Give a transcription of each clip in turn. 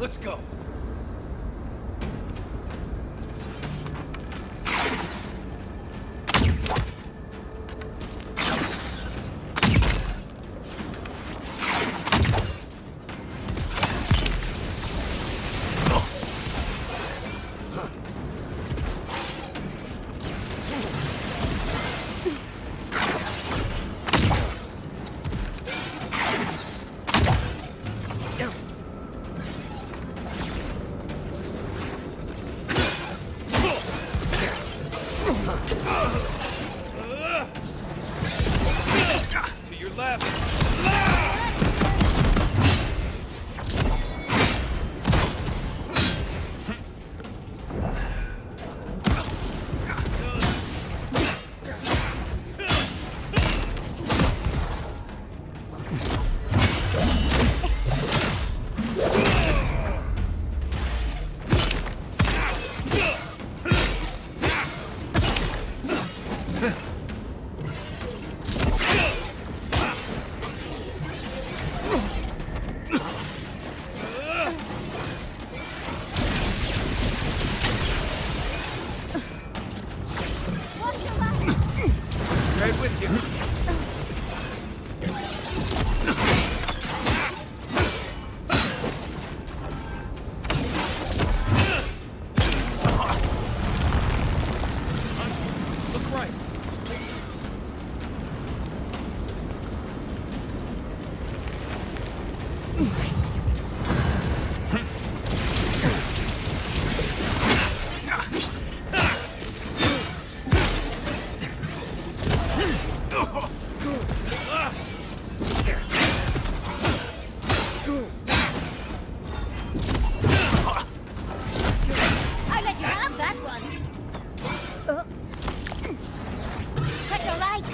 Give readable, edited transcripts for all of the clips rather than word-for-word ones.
Let's go. To your left. Right with you. Look right. I let you have that one. Check your right.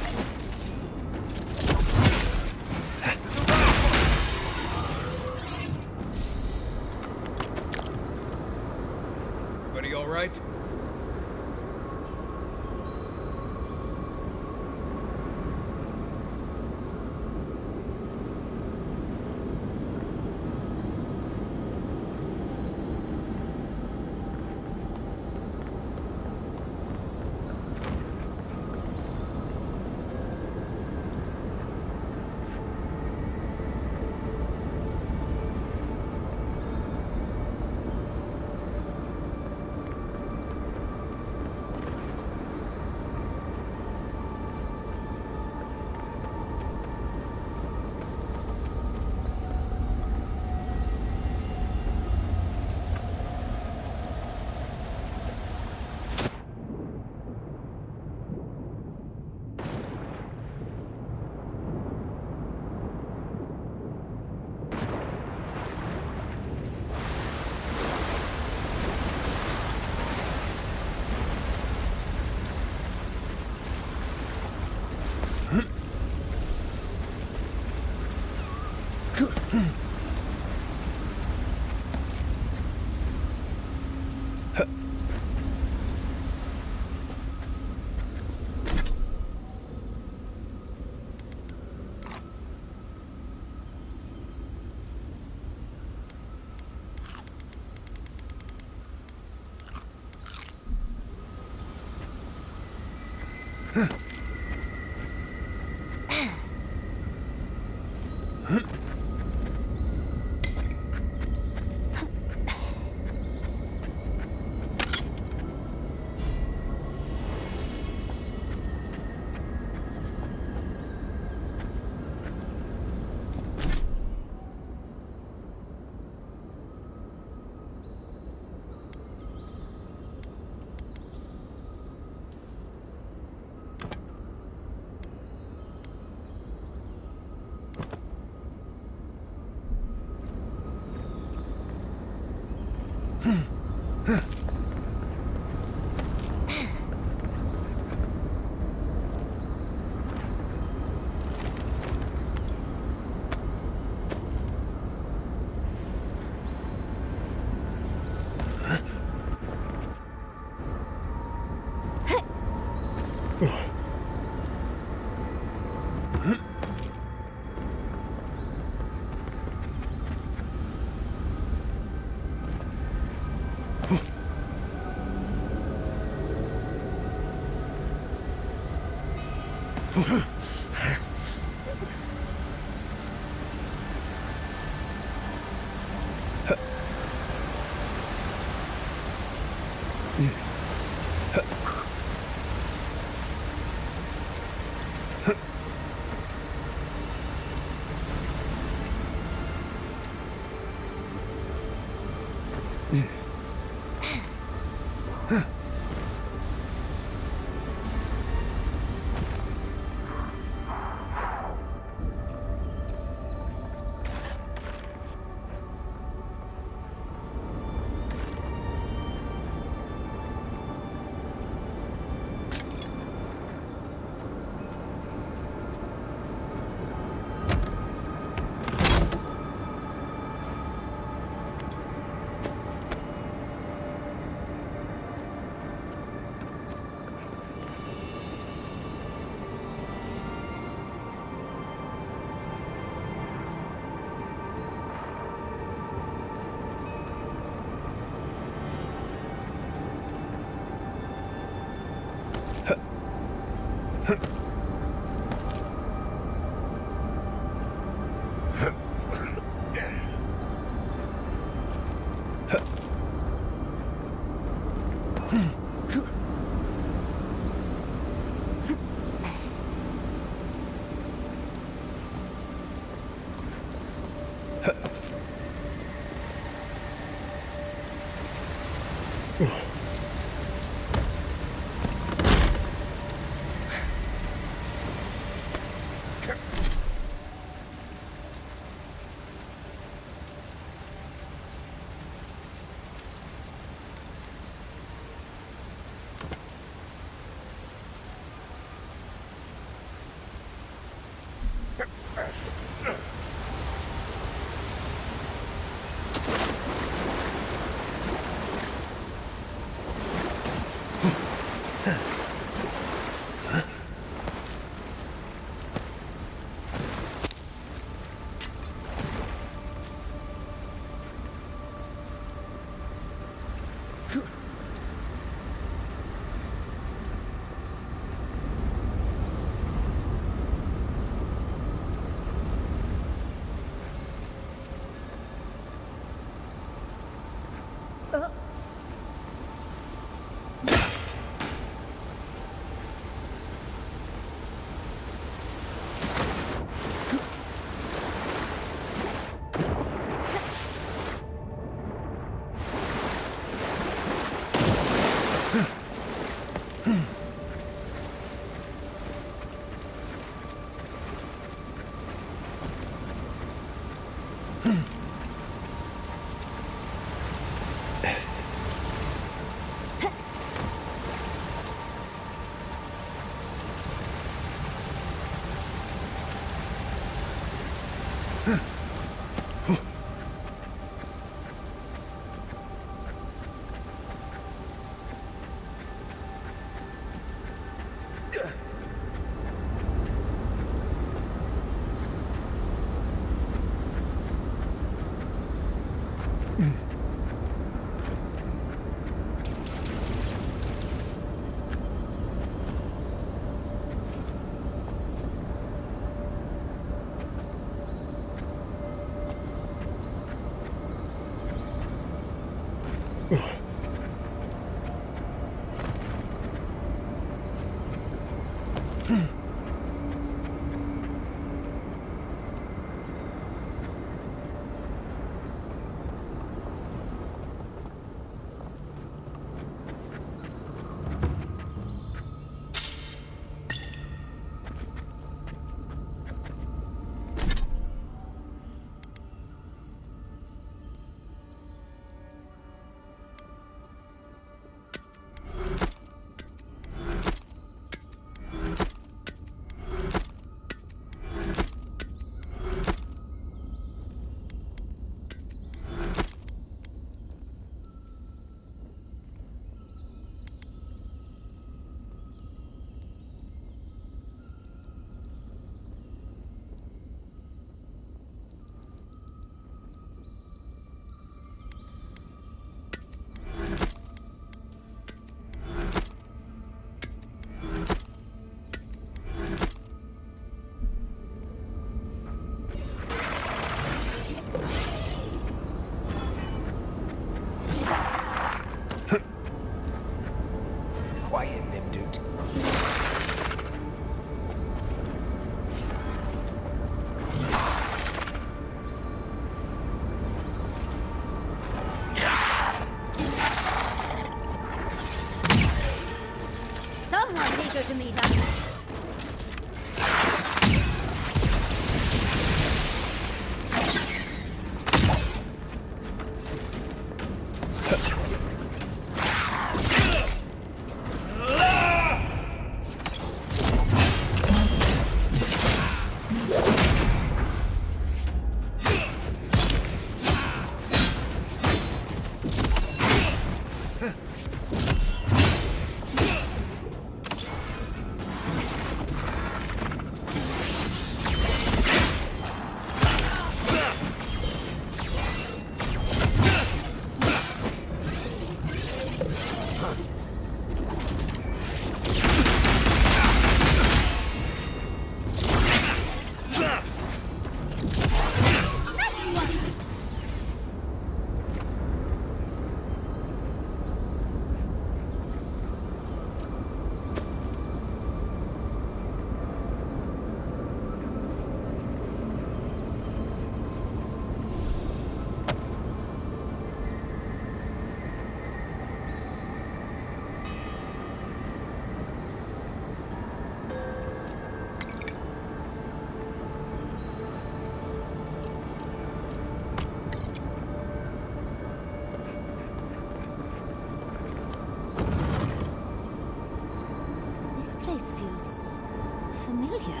familiar.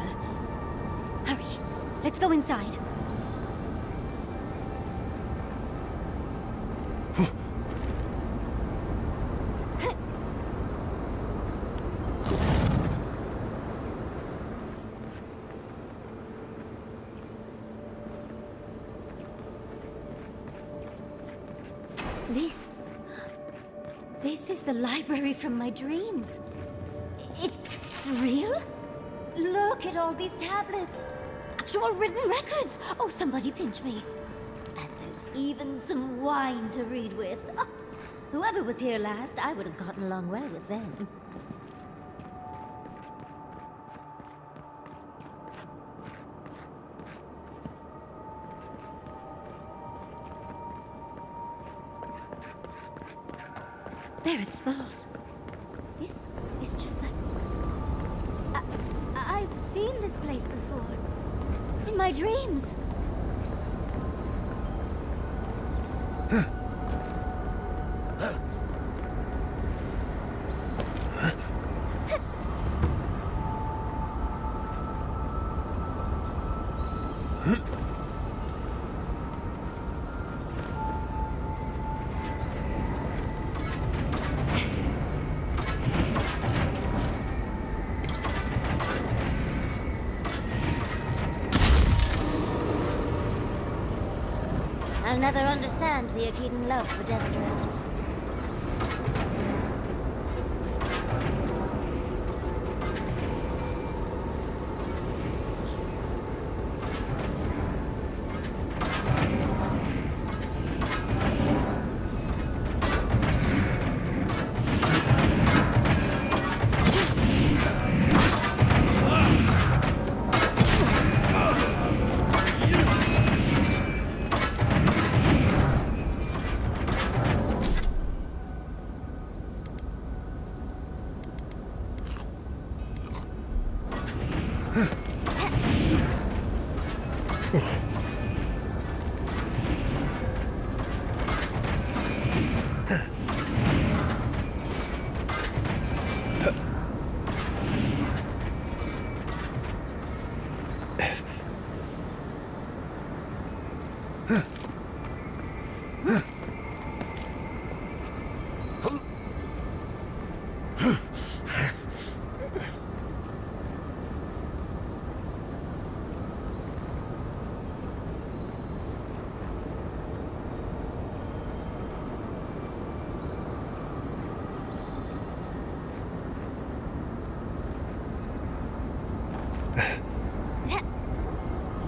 Hurry, let's go inside. This is the library from my dreams. It's real? Look at all these tablets. Actual written records. Oh, somebody pinch me. And there's even some wine to read with. Oh, whoever was here last, I would have gotten along well with them. There it spills. This is just like... I've seen this place before. In my dreams. I'll never understand the Akedan love for death traps.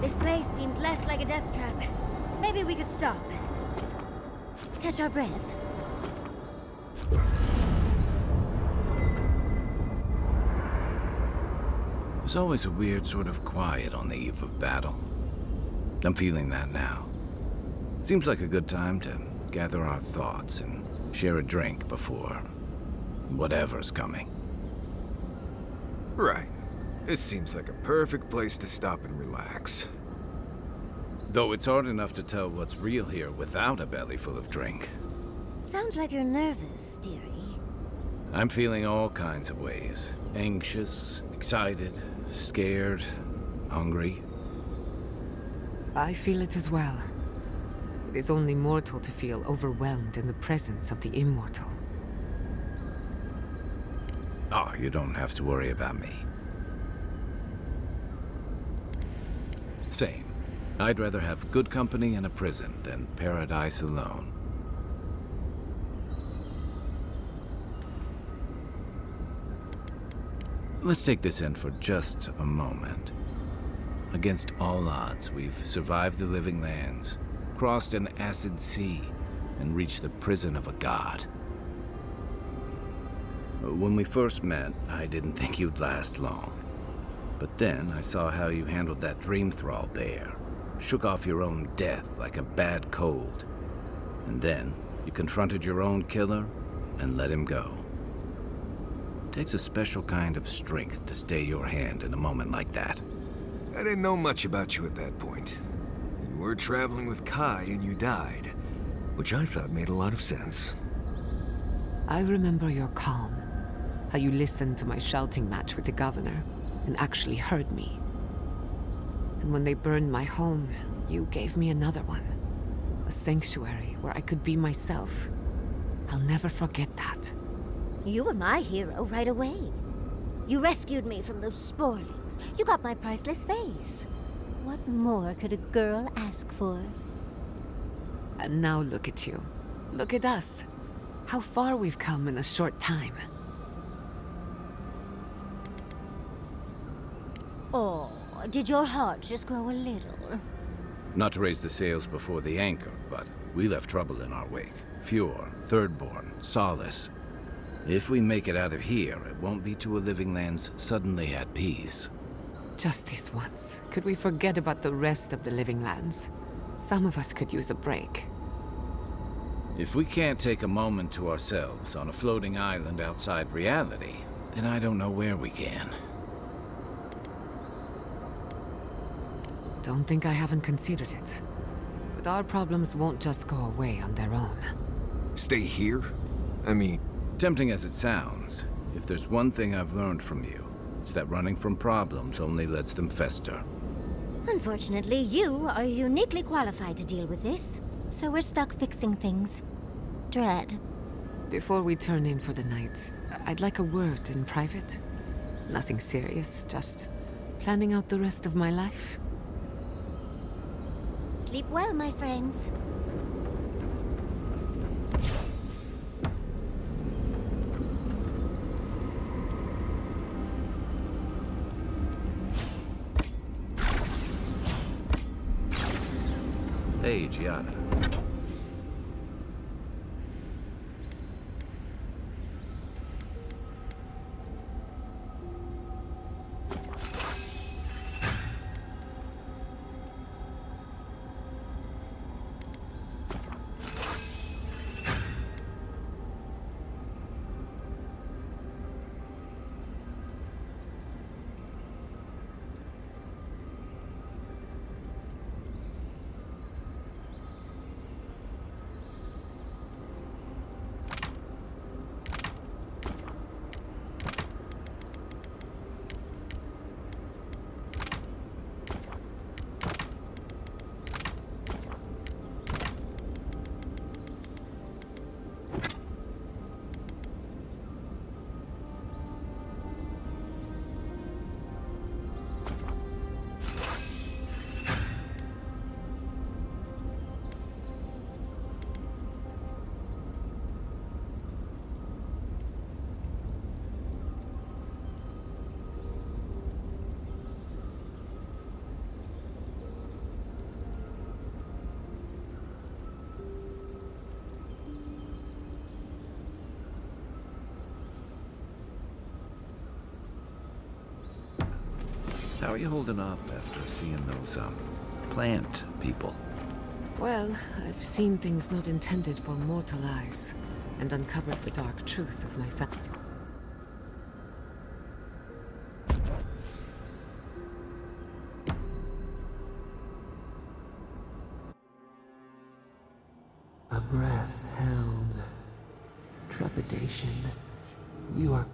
This place seems less like a death trap. Maybe we could stop. Catch our breath. There's always a weird sort of quiet on the eve of battle. I'm feeling that now. Seems like a good time to gather our thoughts and share a drink before whatever's coming. Right. This seems like a perfect place to stop and relax. Though it's hard enough to tell what's real here without a belly full of drink. Sounds like you're nervous, dearie. I'm feeling all kinds of ways. Anxious, excited, scared, hungry. I feel it as well. It is only mortal to feel overwhelmed in the presence of the immortal. Oh, you don't have to worry about me. Same. I'd rather have good company in a prison than paradise alone. Let's take this in for just a moment. Against all odds, we've survived the living lands, crossed an acid sea, and reached the prison of a god. When we first met, I didn't think you'd last long. But then I saw how you handled that dream thrall there. Shook off your own death like a bad cold. And then you confronted your own killer and let him go. It takes a special kind of strength to stay your hand in a moment like that. I didn't know much about you at that point. You were traveling with Kai and you died, which I thought made a lot of sense. I remember your calm, how you listened to my shouting match with the governor, and actually heard me. And when they burned my home, you gave me another one. A sanctuary where I could be myself. I'll never forget that. You were my hero right away. You rescued me from those spoilings. You got my priceless face. What more could a girl ask for? And now look at you. Look at us. How far we've come in a short time. Oh, did your heart just grow a little? Not to raise the sails before the anchor, but we left trouble in our wake. Fjord, Thirdborn, Solace. If we make it out of here, it won't be to a living lands suddenly at peace. Just this once, could we forget about the rest of the living lands? Some of us could use a break. If we can't take a moment to ourselves on a floating island outside reality, then I don't know where we can. Don't think I haven't considered it. But our problems won't just go away on their own. Stay here? I mean... Tempting as it sounds, if there's one thing I've learned from you, it's that running from problems only lets them fester. Unfortunately, you are uniquely qualified to deal with this, so we're stuck fixing things. Dread. Before we turn in for the night, I'd like a word in private. Nothing serious, just planning out the rest of my life. Sleep well, my friends. Hey, Giada. How are you holding up after seeing those, plant people? Well, I've seen things not intended for mortal eyes, and uncovered the dark truth of my family. A breath held. Trepidation. You are...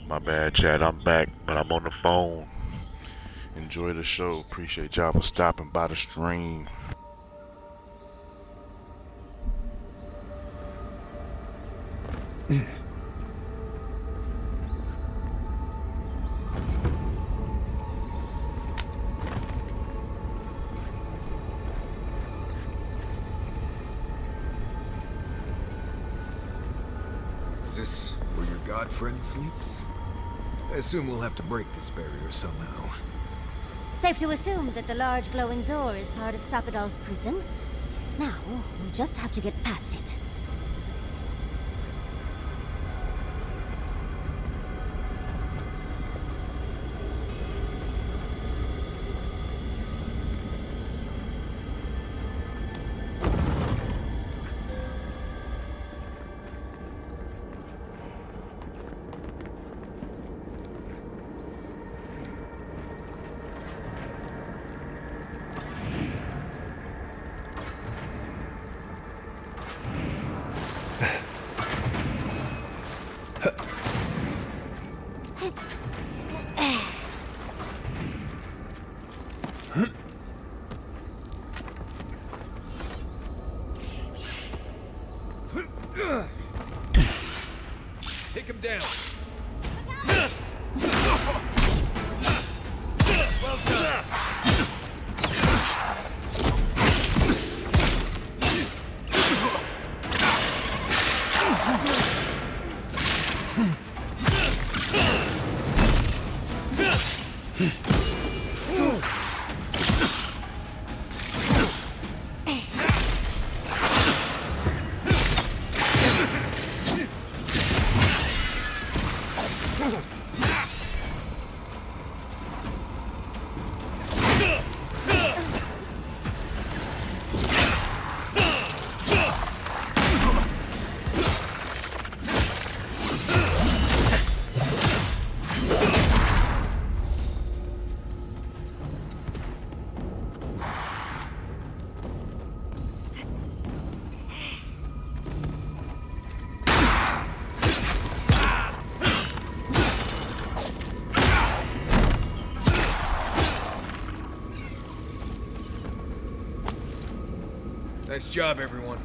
My bad, Chad. I'm back, but I'm on the phone. Enjoy the show. Appreciate y'all for stopping by the stream. Is this where your god friend sleeps? I assume we'll have to break this barrier somehow. Safe to assume that the large glowing door is part of Sapadal's prison. Now, we'll just have to get past it. Take him down. Well done. Nice job, everyone.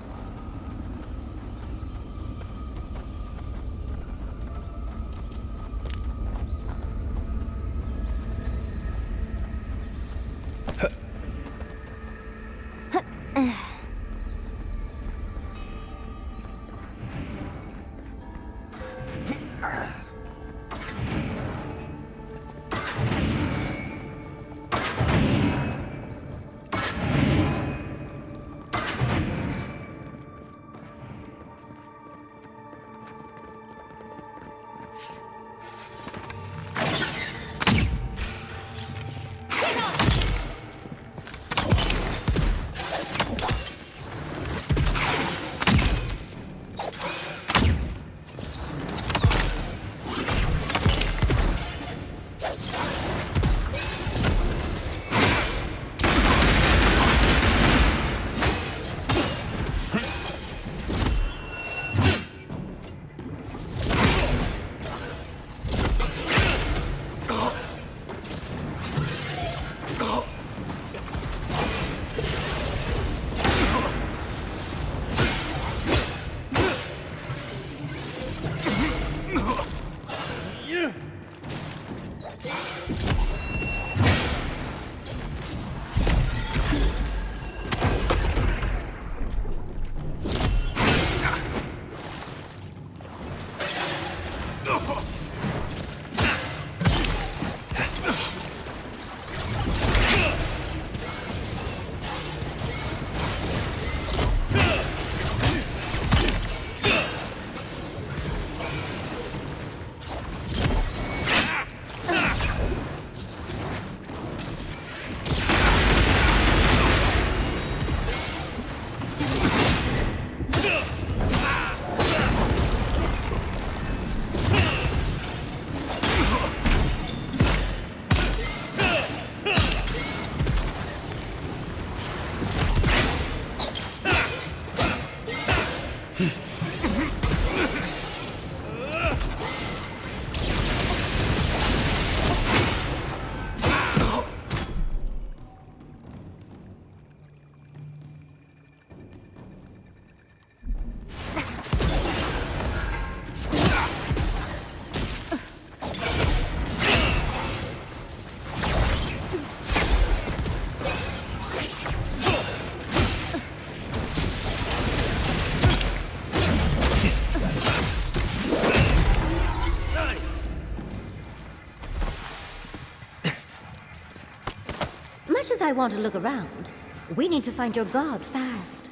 much as I want to look around, we need to find your god fast.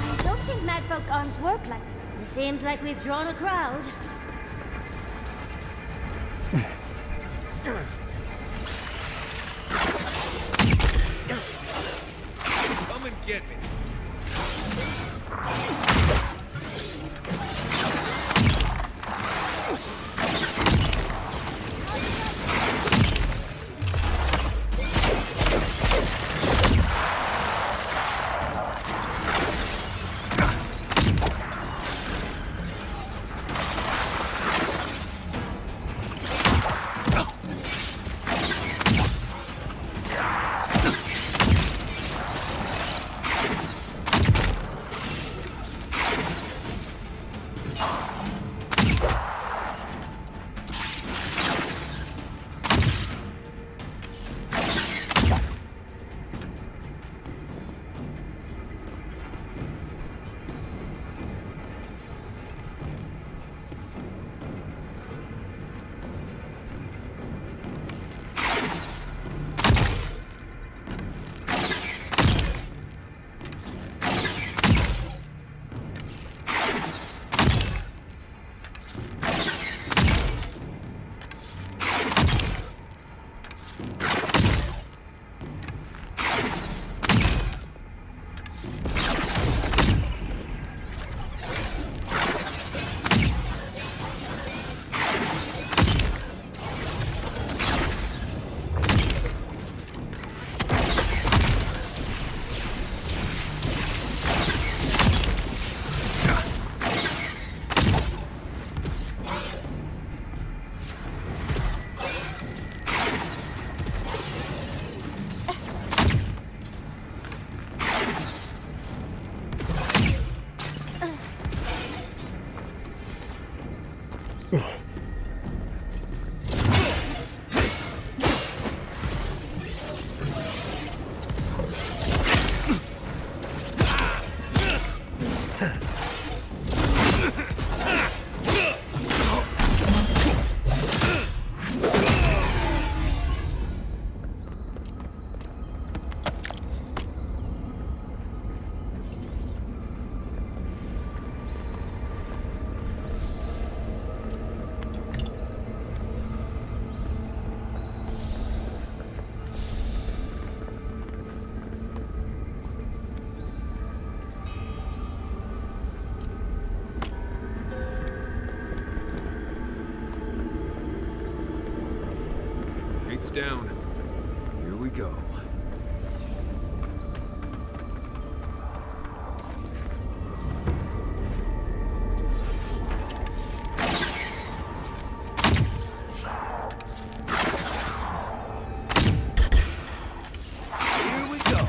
I don't think Madfolk arms work like that. It seems like we've drawn a crowd. Come and get me. Down. Here we go. Here we go.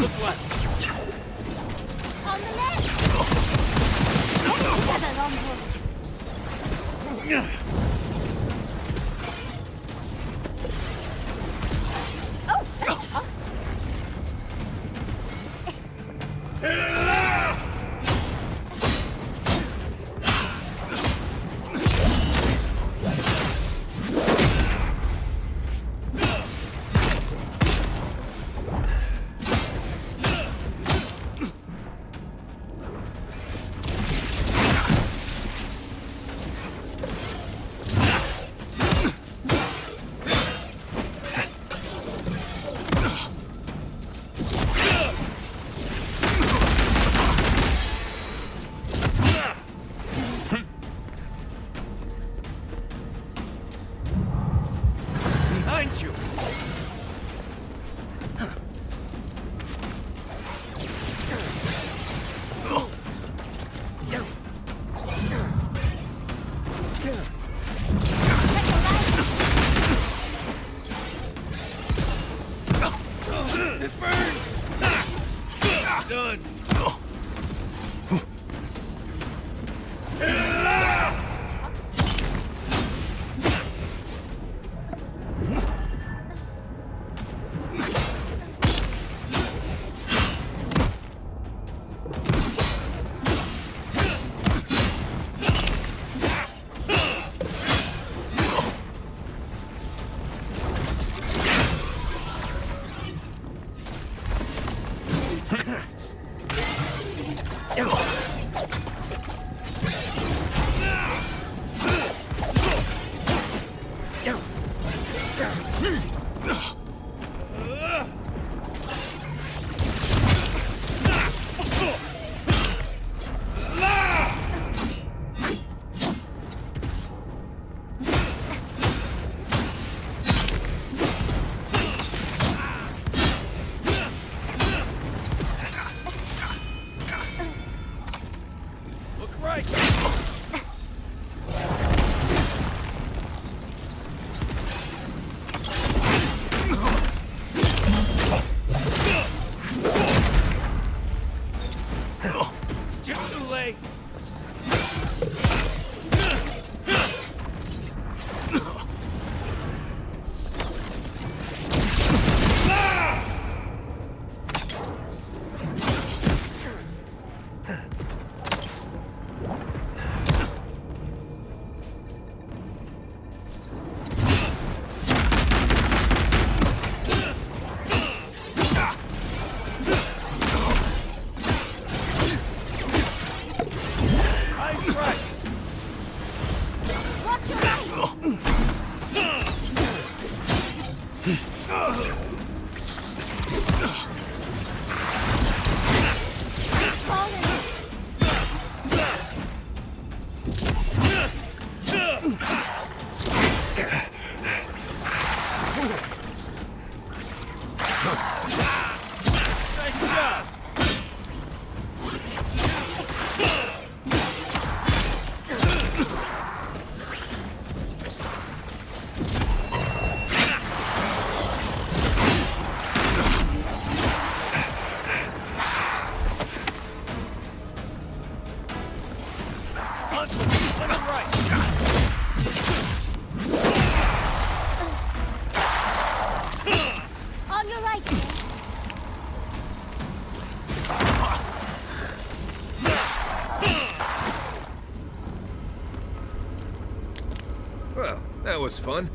Look left. On the left! Head together, Longbow. Oh, that's hot. Behind you. It burns. Done. Look right. Just too late. Eyes right. Watch your right! Falling. Nice job. On to the right. On your right. Well, that was fun.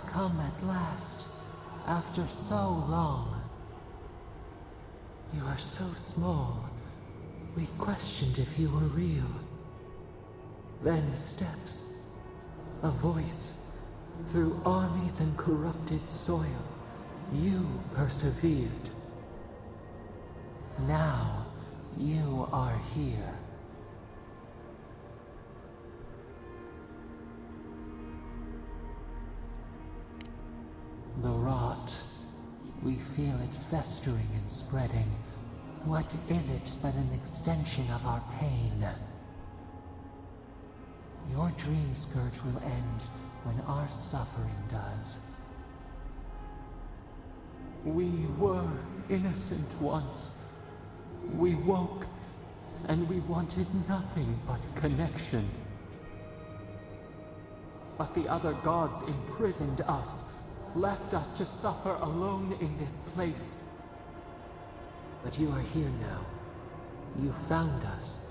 You've come at last, after so long. You are so small, we questioned if you were real. Then steps, a voice, through armies and corrupted soil, you persevered. Now, you are here. The rot, we feel it festering and spreading. What is it but an extension of our pain? Your dream scourge will end when our suffering does. We were innocent once. We woke, and we wanted nothing but connection. But the other gods imprisoned us, left us to suffer alone in this place. But you are here now. You found us,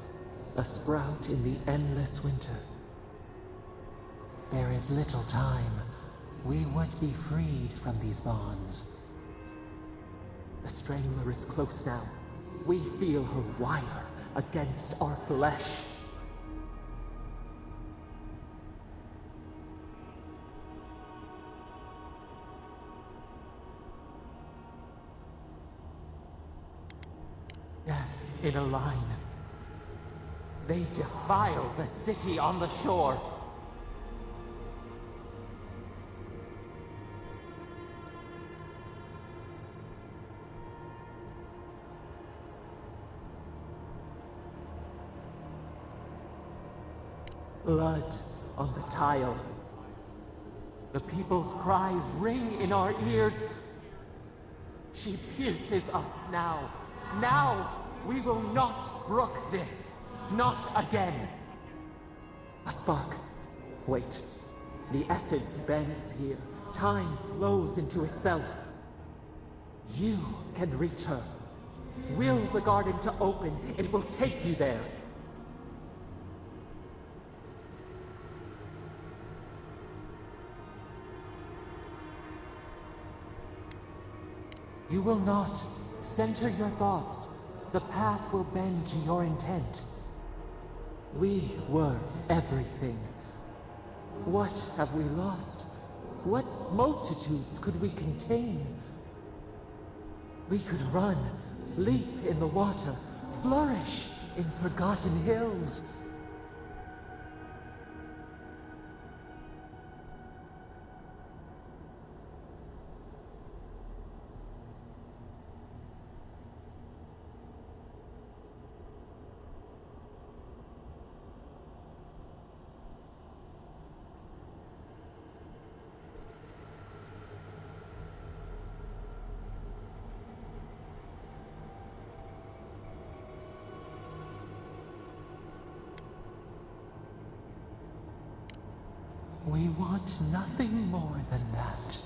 a sprout in the endless winter. There is little time. We would be freed from these bonds. The Strangler is close now. We feel her wire against our flesh. Death in a line. They defile the city on the shore. Blood on the tile. The people's cries ring in our ears. She pierces us now. Now, we will not brook this. Not again. A spark. Wait. The essence bends here. Time flows into itself. You can reach her. Will the garden to open. It will take you there. You will not. Center your thoughts. The path will bend to your intent. We were everything. What have we lost? What multitudes could we contain? We could run, leap in the water, flourish in forgotten hills. We want nothing more than that.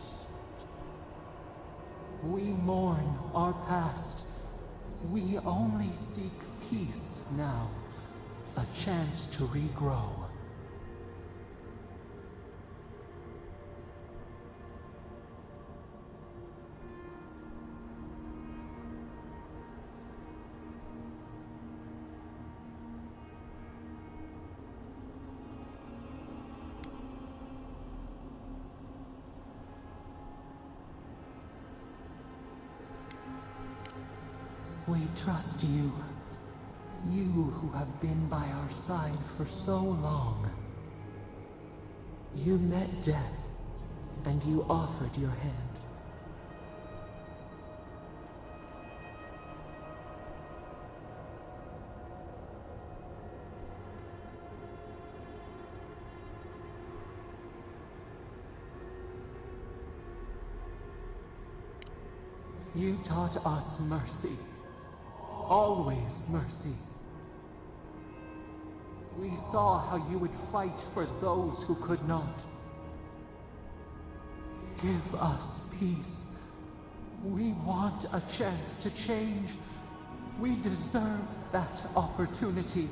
We mourn our past. We only seek peace now. A chance to regrow. We trust you. You who have been by our side for so long. You met death, and you offered your hand. You taught us mercy. Always mercy. We saw how you would fight for those who could not. Give us peace. We want a chance to change. We deserve that opportunity.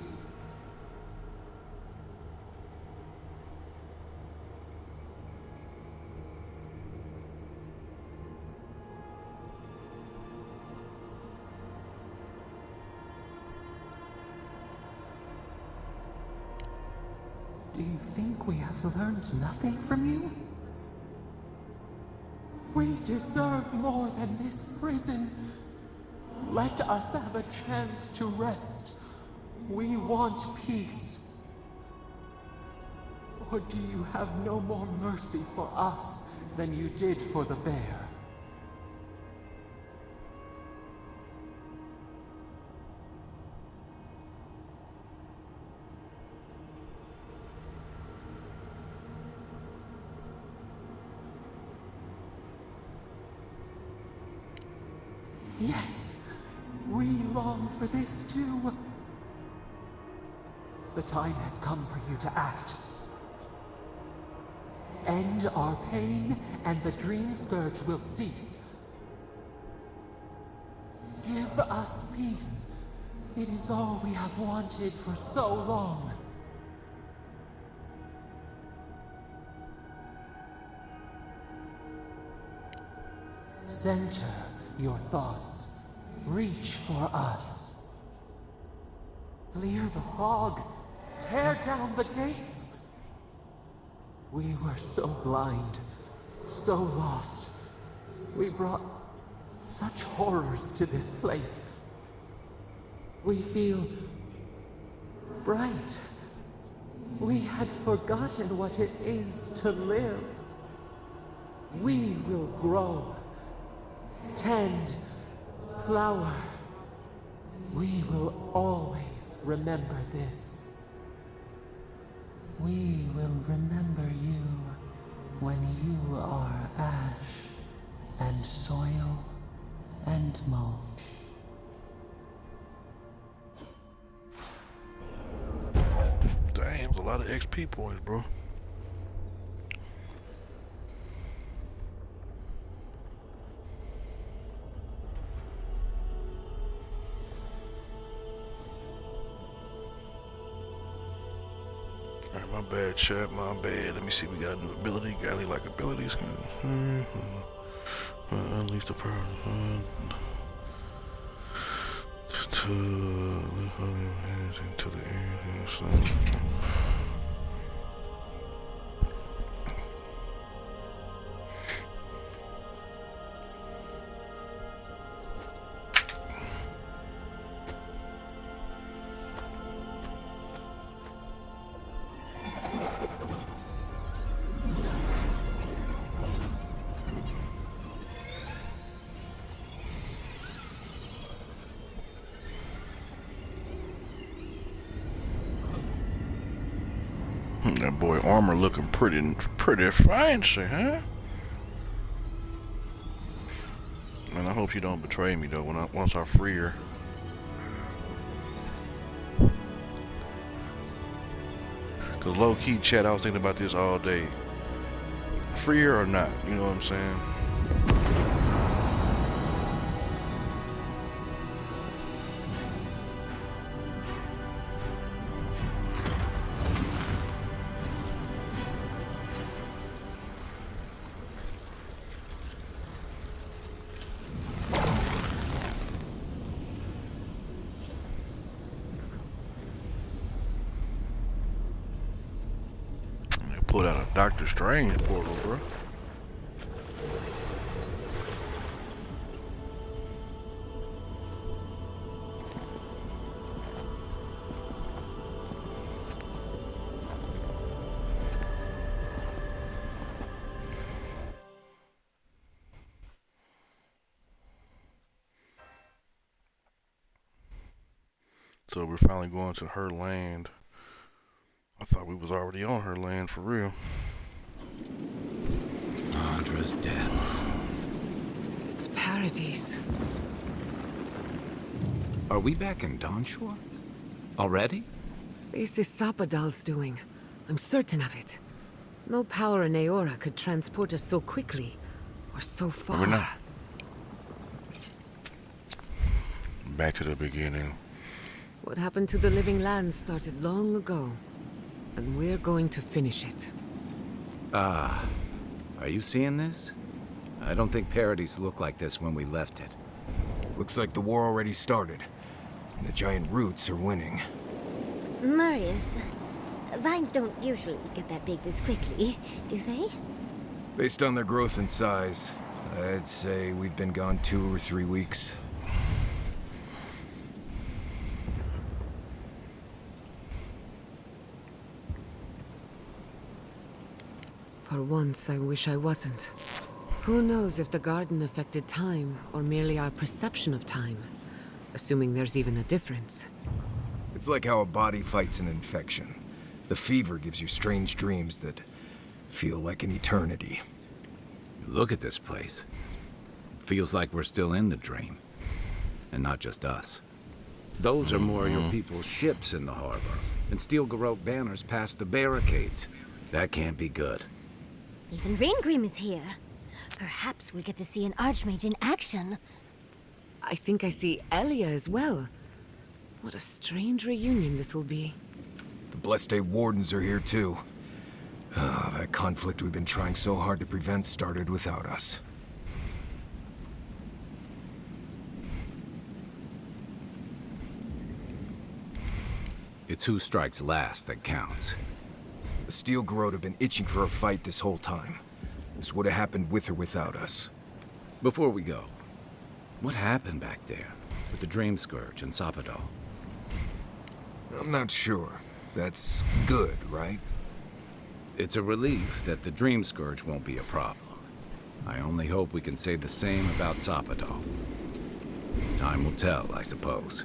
Do you think we have learned nothing from you? We deserve more than this prison. Let us have a chance to rest. We want peace. Or do you have no more mercy for us than you did for the bear? Yes, we long for this too. The time has come for you to act. End our pain, and the dream scourge will cease. Give us peace. It is all we have wanted for so long. Center your thoughts. Reach for us. Clear the fog. Tear down the gates. We were so blind, so lost. We brought such horrors to this place. We feel bright. We had forgotten what it is to live. We will grow. Tend, flower. We will always remember this. We will remember you when you are ash and soil and mold. Damn, there's a lot of XP points, bro. Alright, my bad, chat, my bad. Let me see, we got an ability, got any like abilities? Unleash the power to lift up your hands into the air. That boy armor looking pretty fancy, huh? Man, I hope you don't betray me though. Once I free her. Cause low key, chat, I was thinking about this all day. Free her or not? You know what I'm saying? Pulled out a Doctor Strange portal, bro. So we're finally going to her land. I thought we was already on her land for real. Andra's depths. It's paradise. Are we back in Dawnshore? Already? This is Sapadal's doing. I'm certain of it. No power in Aora could transport us so quickly, or so far. We're not. Back to the beginning. What happened to the living land started long ago, and we're going to finish it. Are you seeing this? I don't think Paradise looked like this when we left it. Looks like the war already started, and the giant roots are winning. Marius, Vines don't usually get that big this quickly, do they? Based on their growth and size, I'd say we've been gone 2 or 3 weeks. For once, I wish I wasn't. Who knows if the garden affected time, or merely our perception of time? Assuming there's even a difference. It's like how a body fights an infection. The fever gives you strange dreams that feel like an eternity. Look at this place. Feels like we're still in the dream. And not just us. Those are more your people's ships in the harbor. And steel Garrote banners past the barricades. That can't be good. Even Reingrim is here. Perhaps we'll get to see an Archmage in action. I think I see Elia as well. What a strange reunion this will be. The Blessed Wardens are here too. That conflict we've been trying so hard to prevent started without us. It's who strikes last that counts. The Steel Garrote have been itching for a fight this whole time. This would have happened with or without us. Before we go, what happened back there with the Dream Scourge and Sapadal? I'm not sure. That's good, right? It's a relief that the Dream Scourge won't be a problem. I only hope we can say the same about Sapadal. Time will tell, I suppose.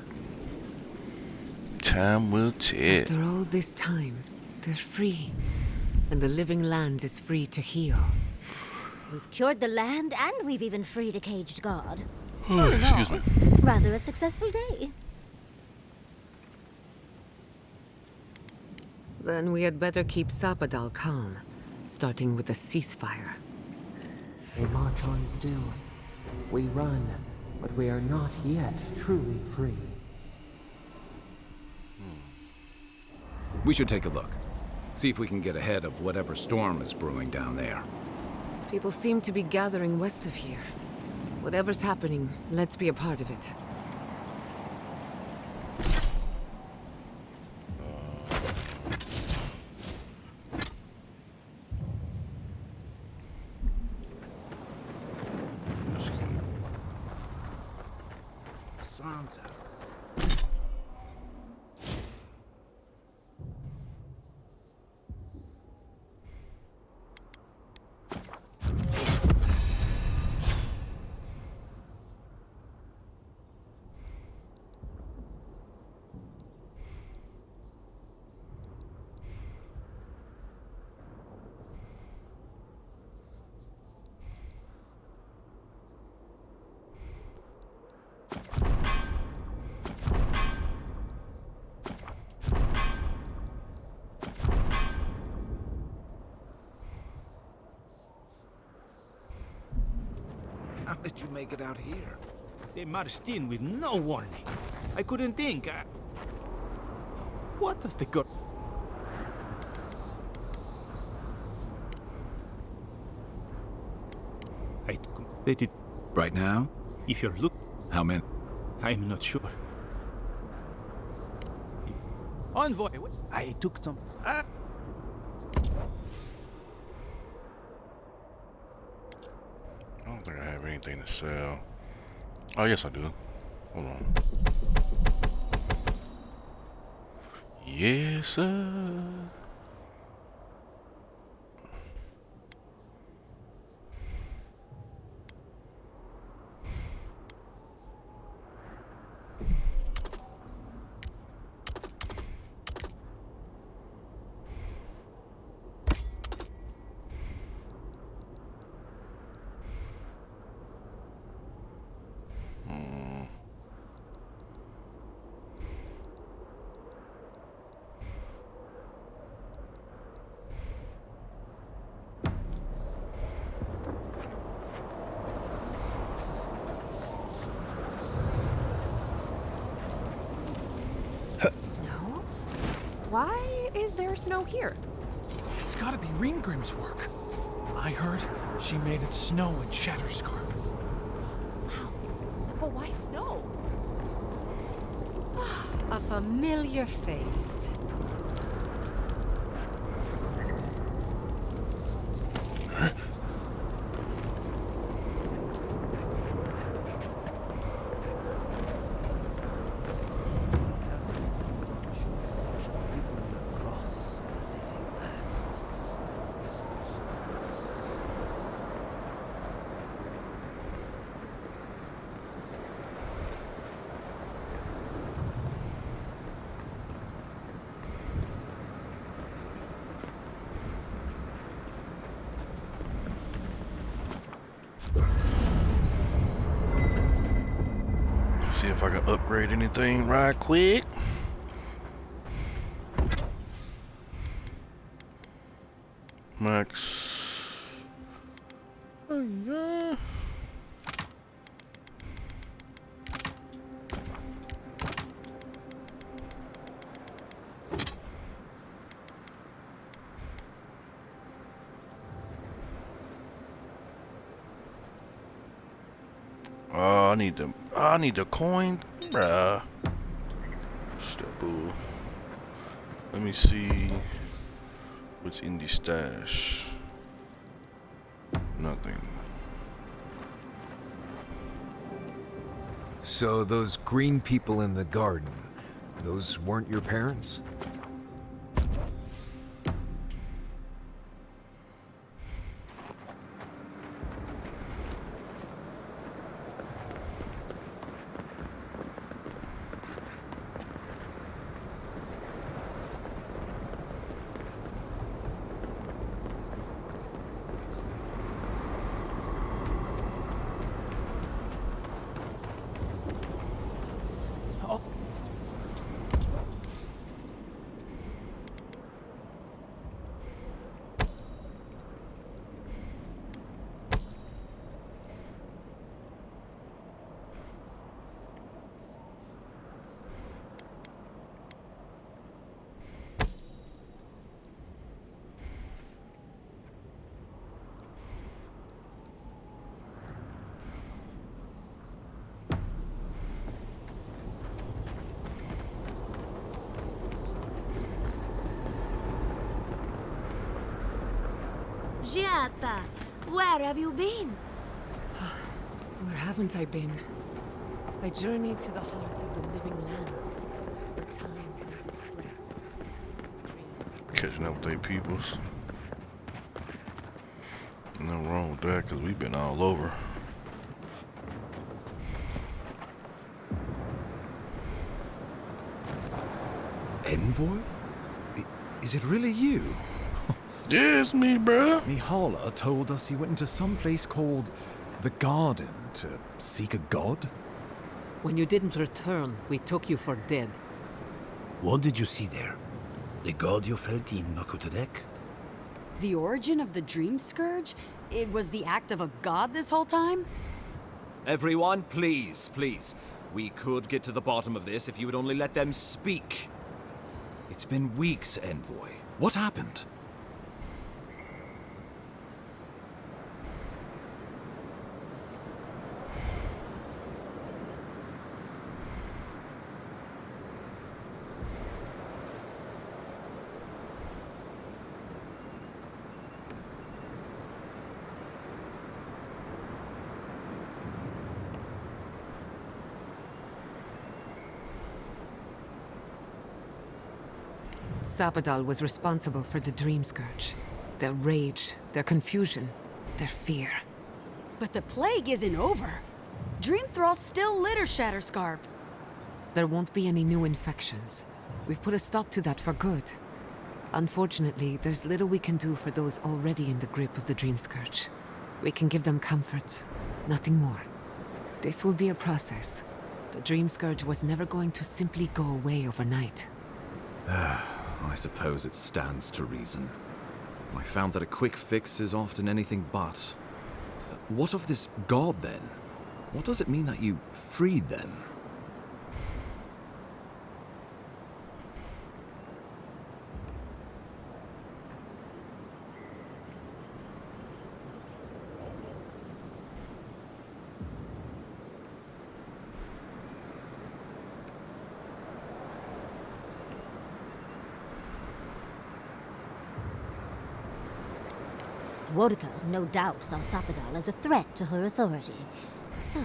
Time will tell. After all this time, they're free. And the living land is free to heal. We've cured the land, and we've even freed a caged god. Oh, All in excuse all, me. rather a successful day. Then we had better keep Sapadal calm, starting with a ceasefire. They march on still. We run, but we are not yet truly free. We should take a look. See if we can get ahead of whatever storm is brewing down there. People seem to be gathering west of here. Whatever's happening, let's be a part of it. Sun's out. How did you make it out here? They marched in with no warning. I couldn't think. What does the god... They did... Right now? If you're look... How many? I'm not sure. Envoy, I took some... I don't think I have anything to sell. Oh, yes, I do. Hold on. Yes, sir. Snow? Why is there snow here? It's gotta be Reingrim's work. I heard she made it snow in Shatterscarp. How? But why snow? A familiar face. if I can upgrade anything right quick. Max. Oh, yeah. Oh, I need the coin, bruh. Stepple. Let me see what's in the stash. Nothing. So those green people in the garden, those weren't your parents? Giata, where have you been? Where haven't I been? I journeyed to the heart of the living lands, where time held its breath. Catching up with their peoples. Nothing wrong with that, because we've been all over. Envoy? Is it really you? Yeah, it's me, bruh. Mihala told us you went into some place called the Garden to seek a god? When you didn't return, we took you for dead. What did you see there? The god you felt in Nakutadek? The origin of the Dream Scourge? It was the act of a god this whole time? Everyone, please, please. We could get to the bottom of this if you would only let them speak. It's been weeks, Envoy. What happened? Zapadal was responsible for the Dream Scourge. Their rage, their confusion, their fear. But the plague isn't over. Dream Thralls still litter Shatterscarp. There won't be any new infections. We've put a stop to that for good. Unfortunately, there's little we can do for those already in the grip of the Dream Scourge. We can give them comfort, nothing more. This will be a process. The Dream Scourge was never going to simply go away overnight. I suppose it stands to reason. I found that a quick fix is often anything but. What of this god, then? What does it mean that you freed them? Wodka no doubt saw Zapadal as a threat to her authority. So,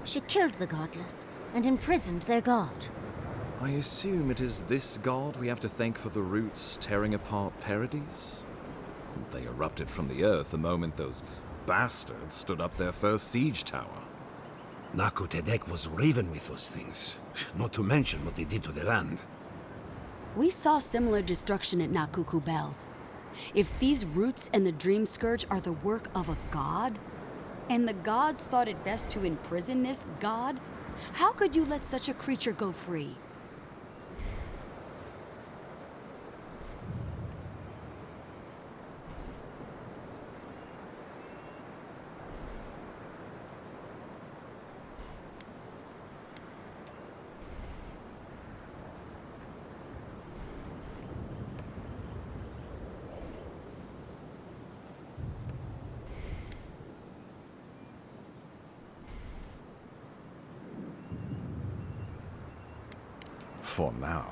she killed the godless and imprisoned their god. I assume it is this god we have to thank for the roots tearing apart Paradis? They erupted from the earth the moment those bastards stood up their first siege tower. Nakutadek was raven with those things, not to mention what they did to the land. We saw similar destruction at Nakuku Bell. If these roots and the Dream Scourge are the work of a god, and the gods thought it best to imprison this god, How could you let such a creature go free? For now.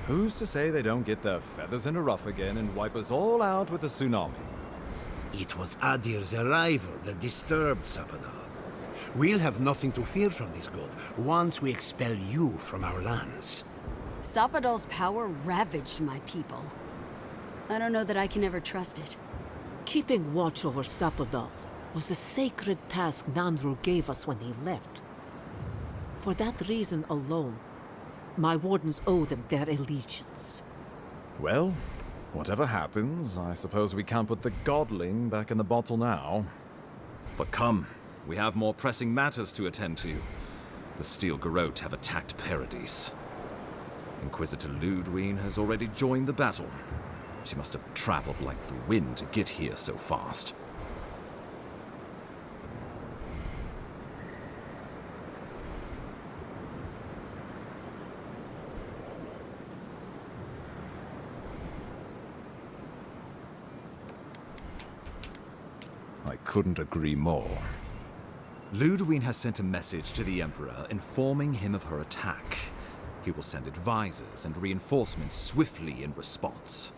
Who's to say they don't get their feathers in a ruff again and wipe us all out with a tsunami? It was Adir's arrival that disturbed Sapadal. We'll have nothing to fear from this god once we expel you from our lands. Sapadal's power ravaged my people. I don't know that I can ever trust it. Keeping watch over Sapadal was a sacred task Nandru gave us when he left. For that reason alone, my wardens owe them their allegiance. Well, whatever happens, I suppose we can't put the godling back in the bottle now. But come, we have more pressing matters to attend to. The Steel Garrote have attacked Paradise. Inquisitor Ludwine has already joined the battle. She must have traveled like the wind to get here so fast. I couldn't agree more. Ludwine has sent a message to the Emperor informing him of her attack. He will send advisors and reinforcements swiftly in response.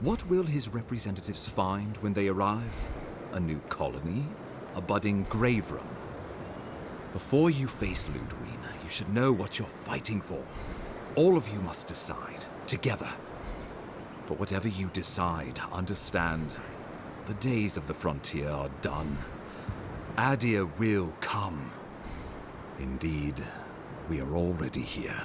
What will his representatives find when they arrive? A new colony? A budding grave room? Before you face Ludwine, you should know what you're fighting for. All of you must decide, together. But whatever you decide, understand, the days of the frontier are done. Adir will come. Indeed, we are already here.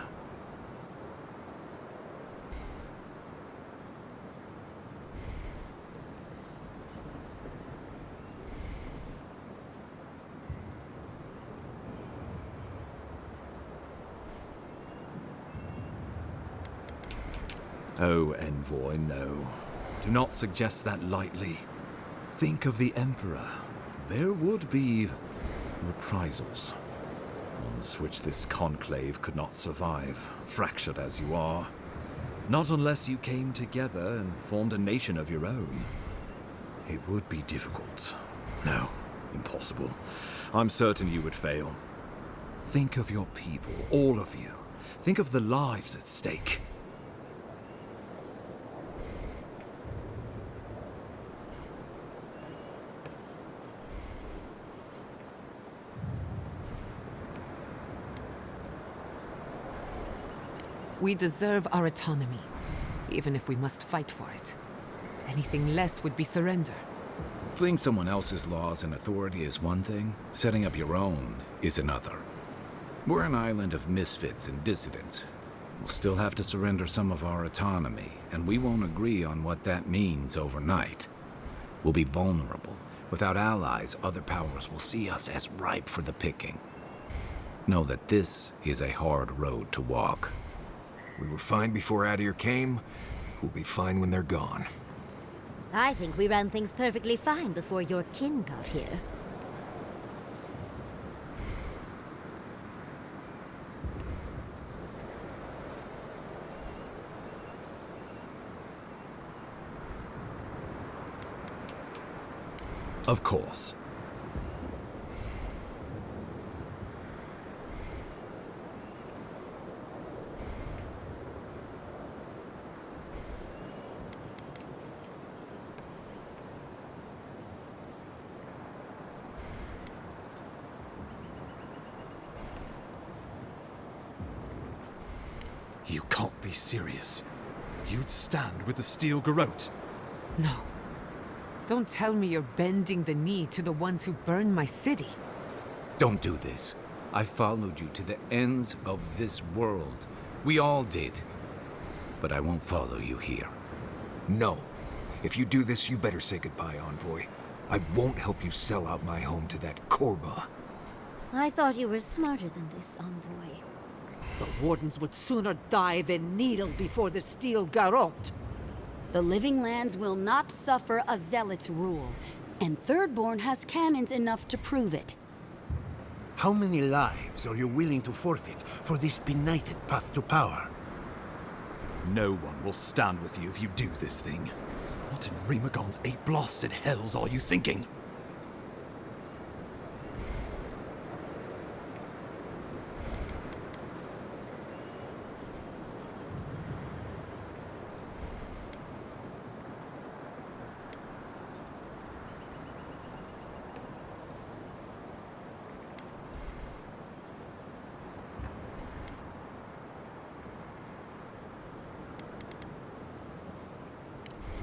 Oh, Envoy, no. Do not suggest that lightly. Think of the Emperor. There would be reprisals. Ones which this conclave could not survive, fractured as you are. Not unless you came together and formed a nation of your own. It would be difficult. No, impossible. I'm certain you would fail. Think of your people, all of you. Think of the lives at stake. We deserve our autonomy, even if we must fight for it. Anything less would be surrender. Fleeing someone else's laws and authority is one thing, setting up your own is another. We're an island of misfits and dissidents. We'll still have to surrender some of our autonomy, and we won't agree on what that means overnight. We'll be vulnerable. Without allies, other powers will see us as ripe for the picking. Know that this is a hard road to walk. We were fine before Adir came. We'll be fine when they're gone. I think we ran things perfectly fine before your kin got here. Of course. You can't be serious. You'd stand with the Steel Garrote. No. Don't tell me you're bending the knee to the ones who burned my city. Don't do this. I followed you to the ends of this world. We all did. But I won't follow you here. No. If you do this, you better say goodbye, Envoy. I won't help you sell out my home to that Korba. I thought you were smarter than this, envoy. The Wardens would sooner die than kneel before the steel garrote. The Living Lands will not suffer a zealot's rule, and Thirdborn has cannons enough to prove it. How many lives are you willing to forfeit for this benighted path to power? No one will stand with you if you do this thing. What in Remagon's eight blasted hells are you thinking?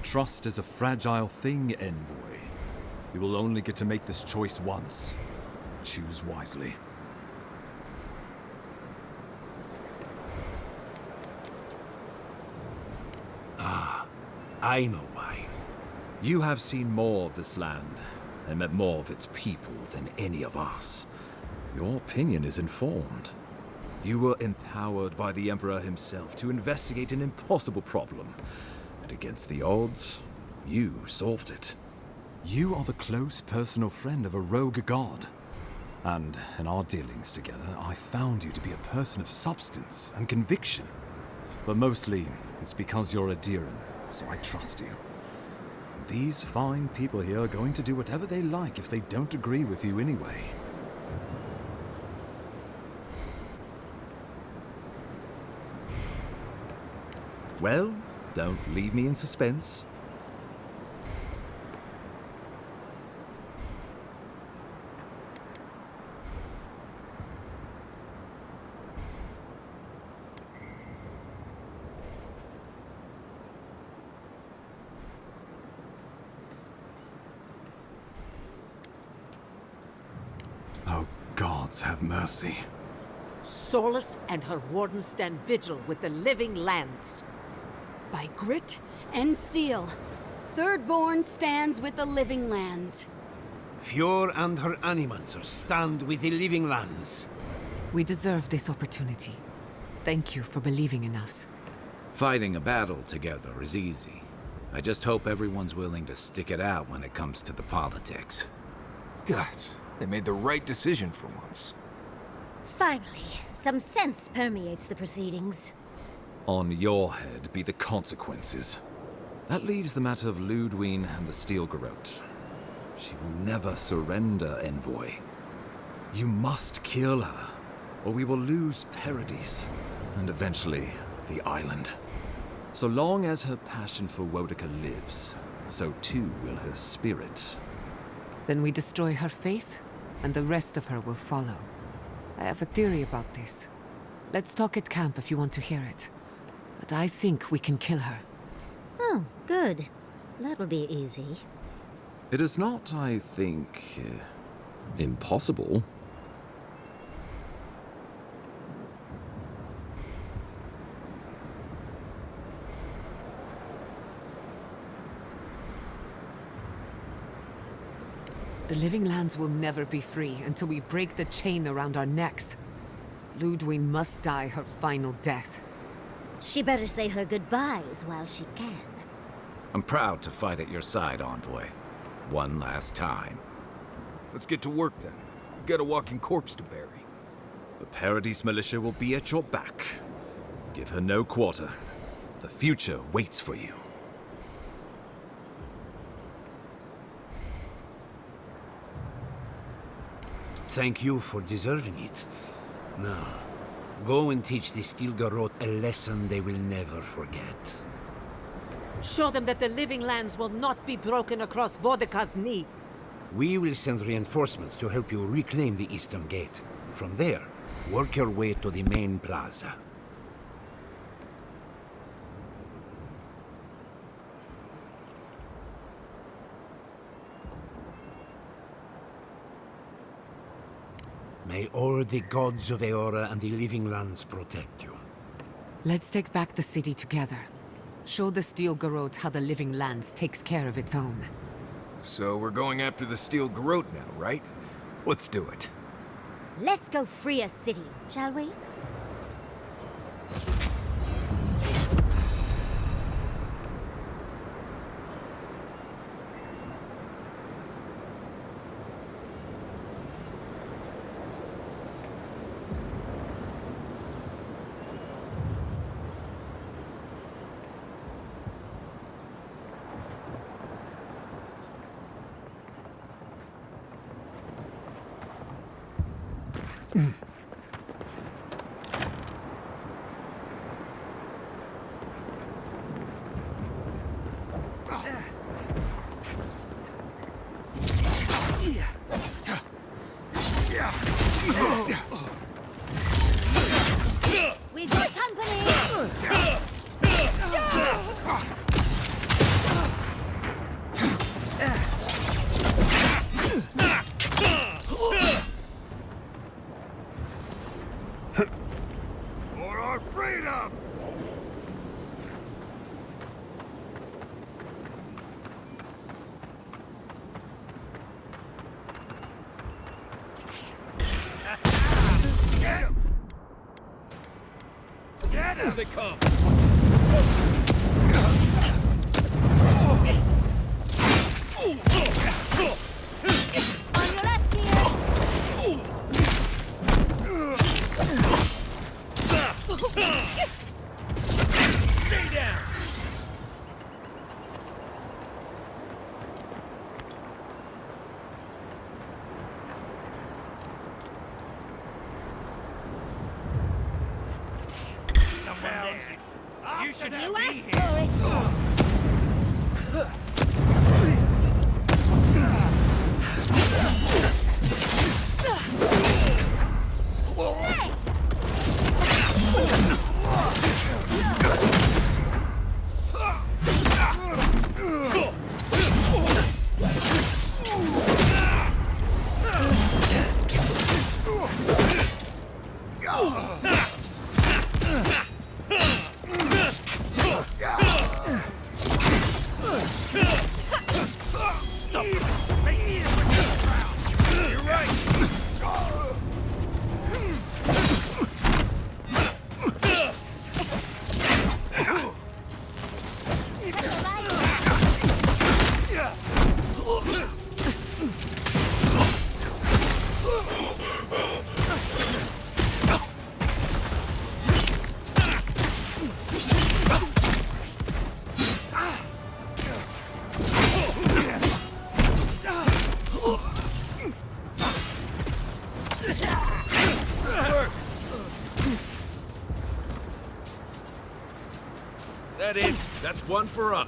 Trust is a fragile thing, Envoy. You will only get to make this choice once. Choose wisely. Ah, I know why. You have seen more of this land, and met more of its people than any of us. Your opinion is informed. You were empowered by the Emperor himself to investigate an impossible problem. And against the odds, you solved it. You are the close personal friend of a rogue god. And in our dealings together, I found you to be a person of substance and conviction. But mostly, it's because you're a Diran, so I trust you. These fine people here are going to do whatever they like if they don't agree with you anyway. Well, don't leave me in suspense. Oh, gods have mercy. Solus and her Wardens stand vigil with the Living Lands. By grit and steel, Thirdborn stands with the Living Lands. Fjord and her animancers stand with the Living Lands. We deserve this opportunity. Thank you for believing in us. Fighting a battle together is easy. I just hope everyone's willing to stick it out when it comes to the politics. Gods, they made the right decision for once. Finally, some sense permeates the proceedings. On your head be the consequences. That leaves the matter of Ludwine and the Steel Garrote. She will never surrender, Envoy. You must kill her, or we will lose Paradise, and eventually the island. So long as her passion for Wodica lives, so too will her spirit. Then we destroy her faith, and the rest of her will follow. I have a theory about this. Let's talk at camp if you want to hear it. But I think we can kill her. Oh, good. That'll be easy. It is not, I think, impossible. The Living Lands will never be free until we break the chain around our necks. Ludwine must die her final death. She better say her goodbyes while she can. I'm proud to fight at your side, Envoy. One last time. Let's get to work then. We've got a walking corpse to bury. The Paradise militia will be at your back. Give her no quarter. The future waits for you. Thank you for deserving it. Now, go and teach the Steel Garrote a lesson they will never forget. Show them that the Living Lands will not be broken across Wodica's knee. We will send reinforcements to help you reclaim the Eastern Gate. From there, work your way to the main plaza. May all the gods of Eora and the Living Lands protect you. Let's take back the city together. Show the Steel Garrote how the Living Lands takes care of its own. So we're going after the Steel Garrote now, right? Let's do it. Let's go free a city, shall we? We've got company! For our freedom! Get him! Get him! Here they come! On your left here! Stay down! Someone there. You should You be asked here. for it! Hey! Stop it! Make me a round. You're right. That it? That's one for us.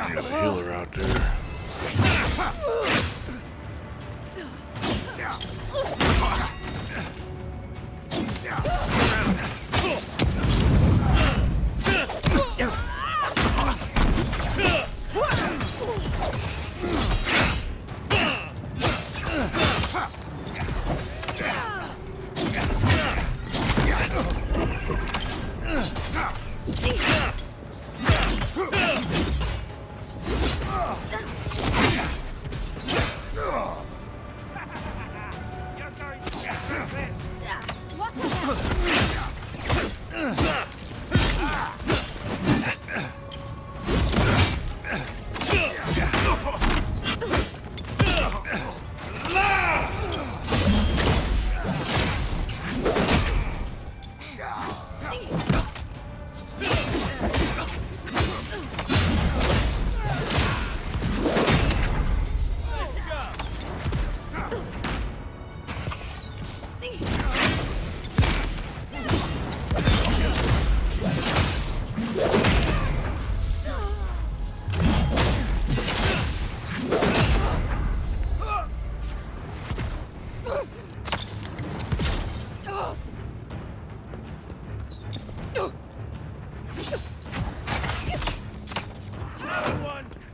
Need a healer out there.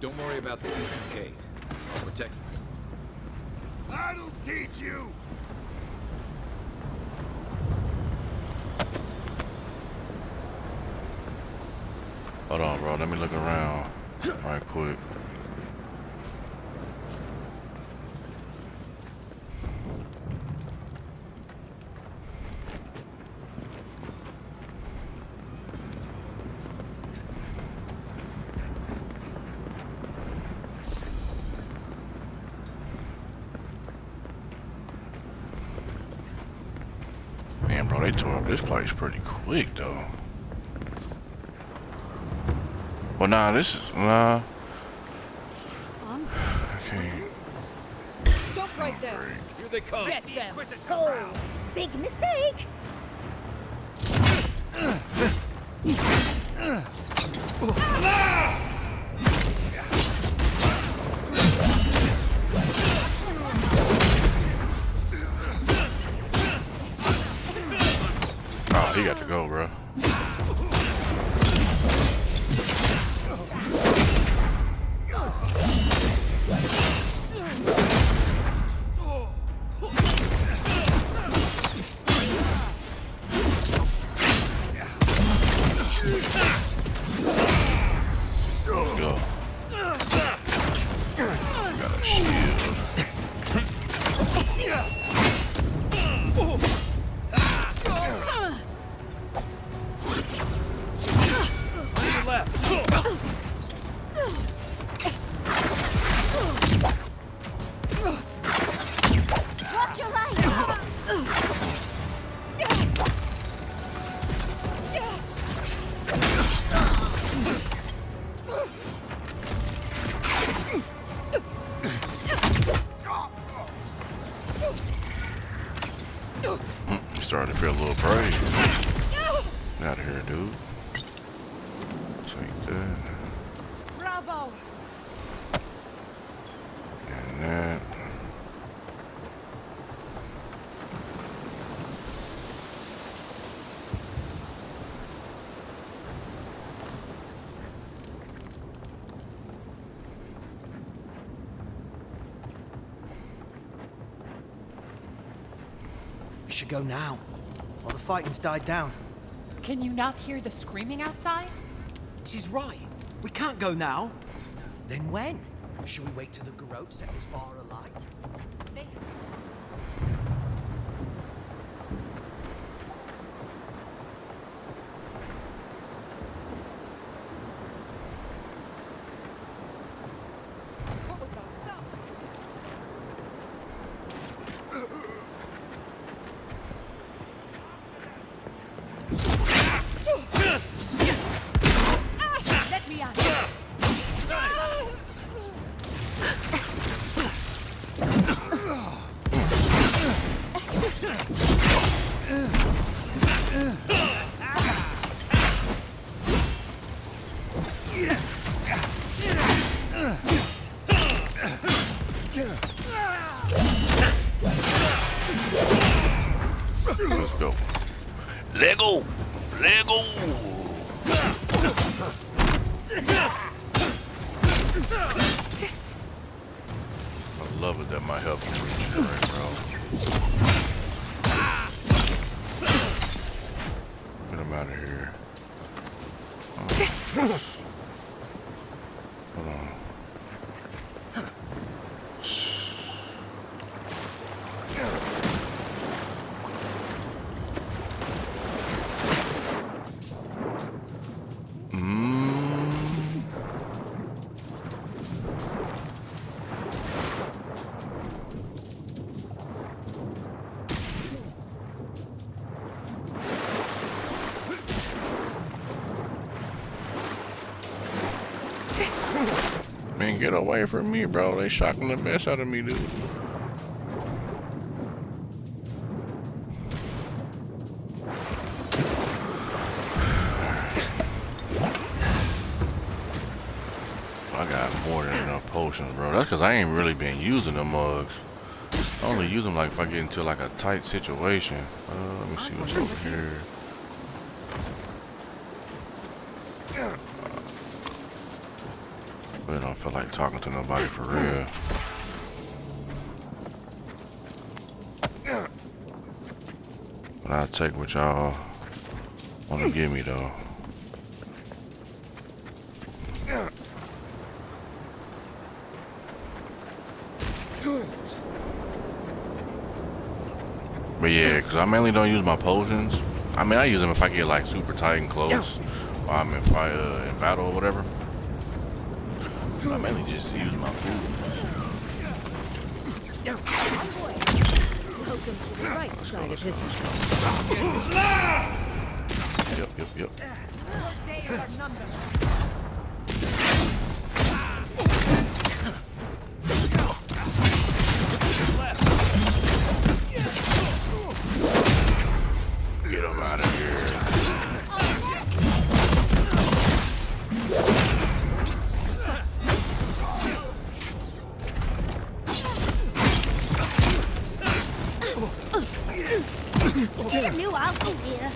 Don't worry about the eastern gate. I'll protect you. That'll teach you! Hold on, bro. Let me look around right quick. Man, bro, they tore up this place pretty quick, though. Well, nah, this is, nah. Okay. Stop right there. Here they come. Get them. Oh, big mistake. Oh, he got to go, bro. Let's go. Got a shield. Watch your right! You starting to feel a little brave. Get out of here, dude. Take that. Bravo. And that. We should go now, while the fighting's died down. Can you not hear the screaming outside? She's right. We can't go now. Then when? Should we wait till the garrote set this bar alight? What was that? Let me out. Let's go. Lego! Lego! I love it that might help you regenerate, bro. Get him out of here. Hold on. Man, get away from me, bro. They shocking the mess out of me, dude. I got more than enough potions, bro. That's because I ain't really been using them mugs. I only use them like if I get into like a tight situation. Let me see what's over here. But I don't feel like talking to nobody for real. But I'll take what y'all want to give me though. But yeah, because I mainly don't use my potions. I mean, I use them if I get like super tight and close, or I'm in fire in battle or whatever. But I mainly just use my food. Welcome to the right side of history. Yep. Days are numbered. Get him out of here. Get a new outfit here.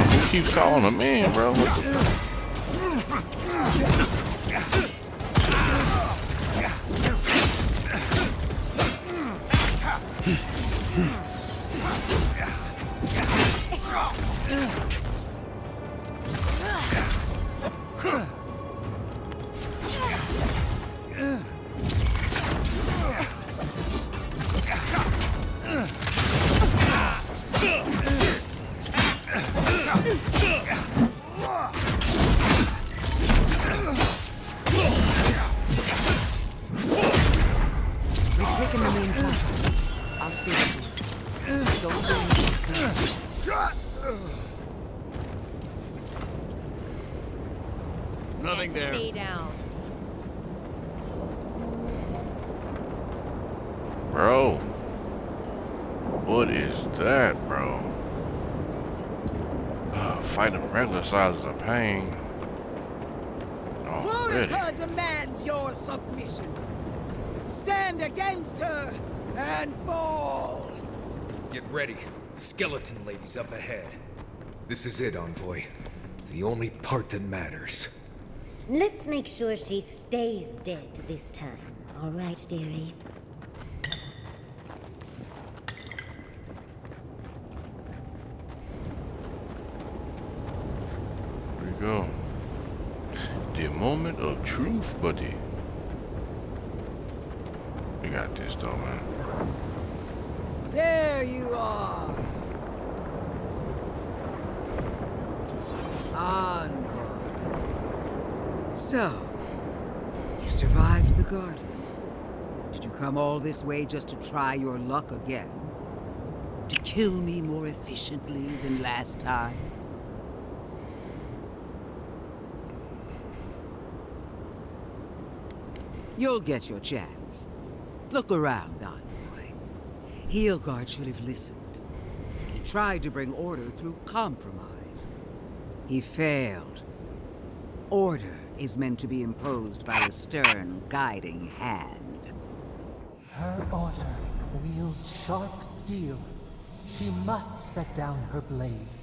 Who keeps calling him in, bro? What the We've taken the main platform. I'll stay with you. Don't do anything. Nothing there. Stay down. Bro, what is that, bro? Fighting regular size is a pain. Already. Her demands your submission. Stand against her and fall. Get ready. Skeleton ladies up ahead. This is it, Envoy. The only part that matters. Let's make sure she stays dead this time. All right, dearie? Here we go. The moment of truth, buddy. We got this though, man. There you are. Envoy. So, you survived the garden. Did you come all this way just to try your luck again? To kill me more efficiently than last time? You'll get your chance. Look around, Envoy. Heelguard should have listened. He tried to bring order through compromise. He failed. Order is meant to be imposed by a stern, guiding hand. Her order wields sharp steel. She must set down her blade.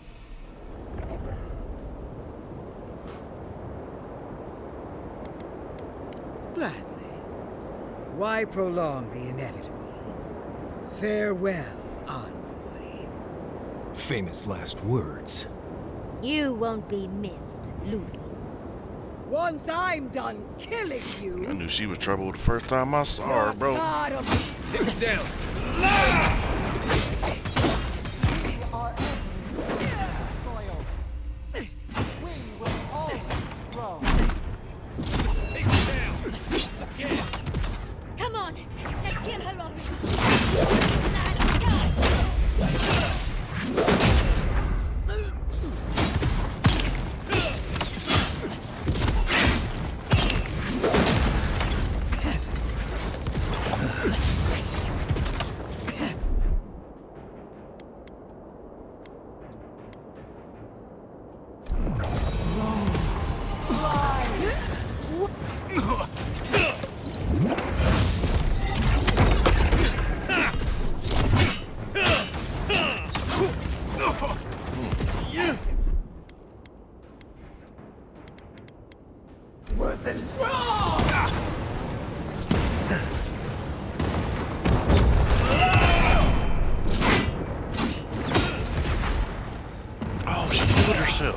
Gladly. Why prolong the inevitable? Farewell, Envoy. Famous last words. You won't be missed, Ludwig. Once I'm done killing I you, knew she was trouble the first time I saw her, bro. God of Take it down. We are every soil. We will always grow. Take it down. Again. Come on, let's kill her already. Let's go. Oh, she killed herself.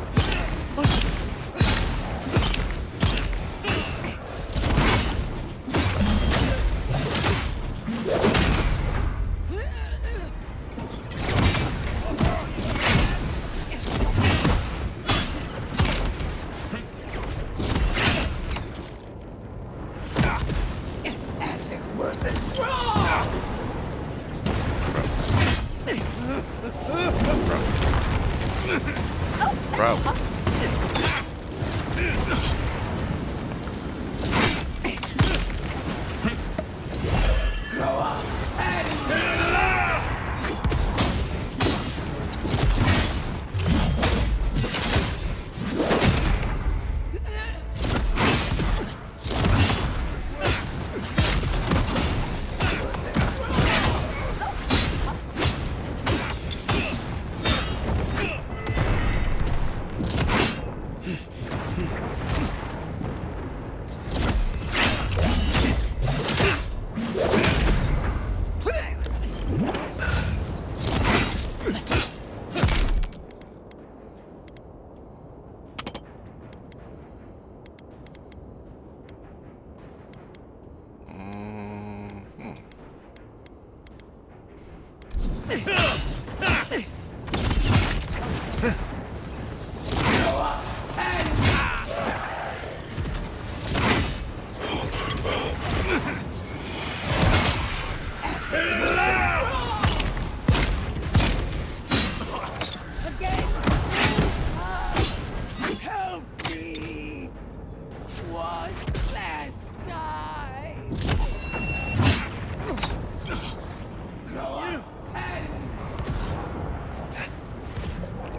Bro.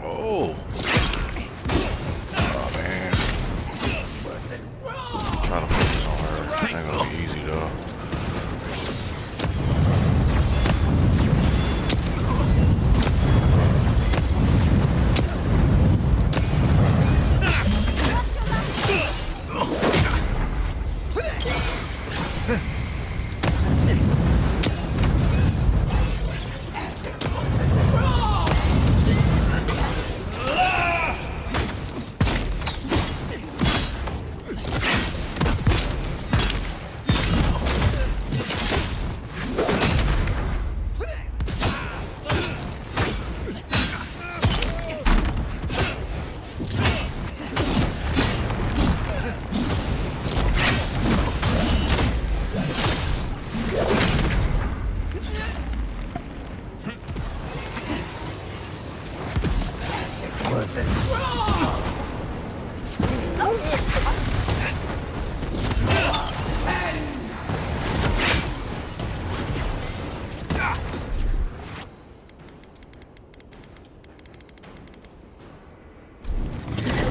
Oh. Oh, man. Try to focus on her. Ain't gonna be easy, though.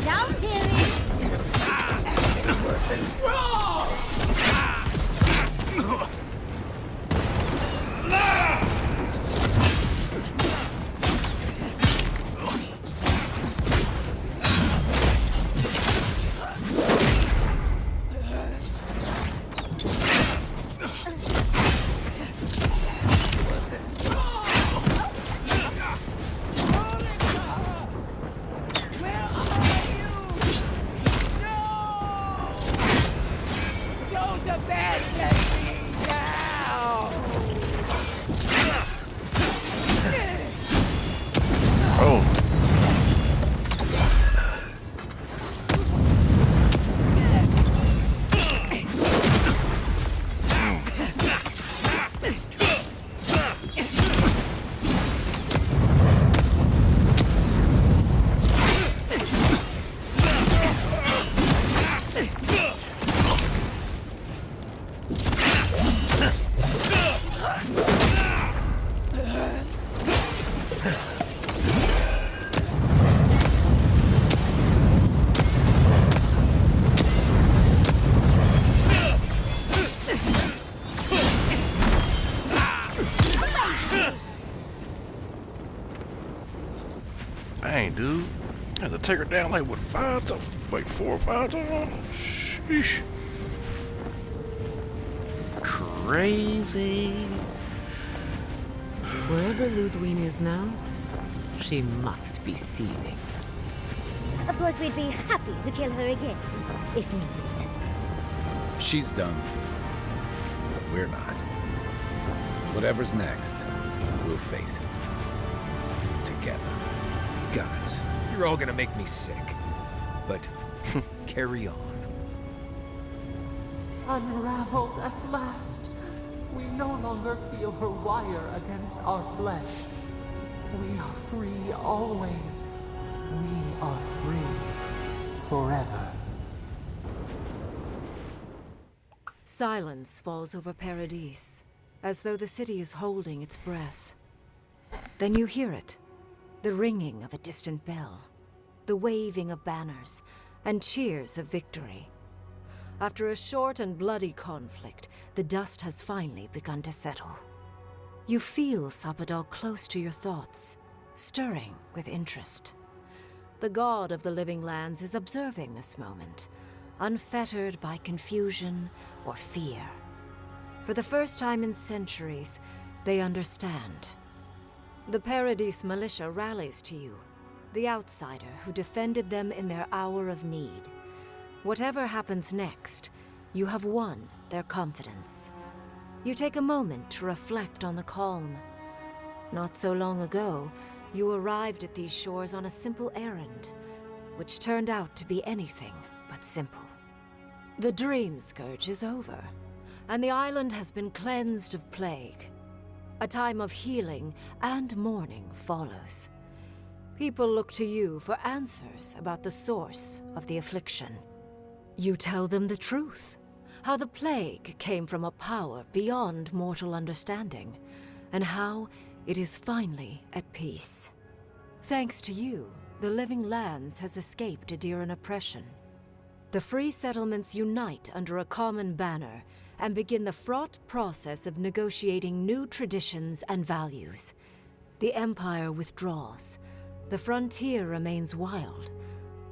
Down, dearie. Oh. Dang, dude. I had to take her down like what, 4 or 5 times? Sheesh. Crazy. Wherever Ludwig is now, she must be seething. Of course, we'd be happy to kill her again, if needed. She's done. But we're not. Whatever's next, we'll face it. Together. Gods, you're all gonna make me sick. But carry on. Unraveled at last. We no longer feel her wire against our flesh. We are free always. We are free forever. Silence falls over Paradis, as though the city is holding its breath. Then you hear it. The ringing of a distant bell, the waving of banners, and cheers of victory. After a short and bloody conflict, the dust has finally begun to settle. You feel Sapodal close to your thoughts, stirring with interest. The god of the living lands is observing this moment, unfettered by confusion or fear. For the first time in centuries, they understand. The Paradis militia rallies to you, the outsider who defended them in their hour of need. Whatever happens next, you have won their confidence. You take a moment to reflect on the calm. Not so long ago, you arrived at these shores on a simple errand, which turned out to be anything but simple. The Dream Scourge is over, and the island has been cleansed of plague. A time of healing and mourning follows. People look to you for answers about the source of the affliction. You tell them the truth, how the plague came from a power beyond mortal understanding, and how it is finally at peace. Thanks to you, the Living Lands has escaped Adiran oppression. The free settlements unite under a common banner and begin the fraught process of negotiating new traditions and values. The Empire withdraws. The frontier remains wild,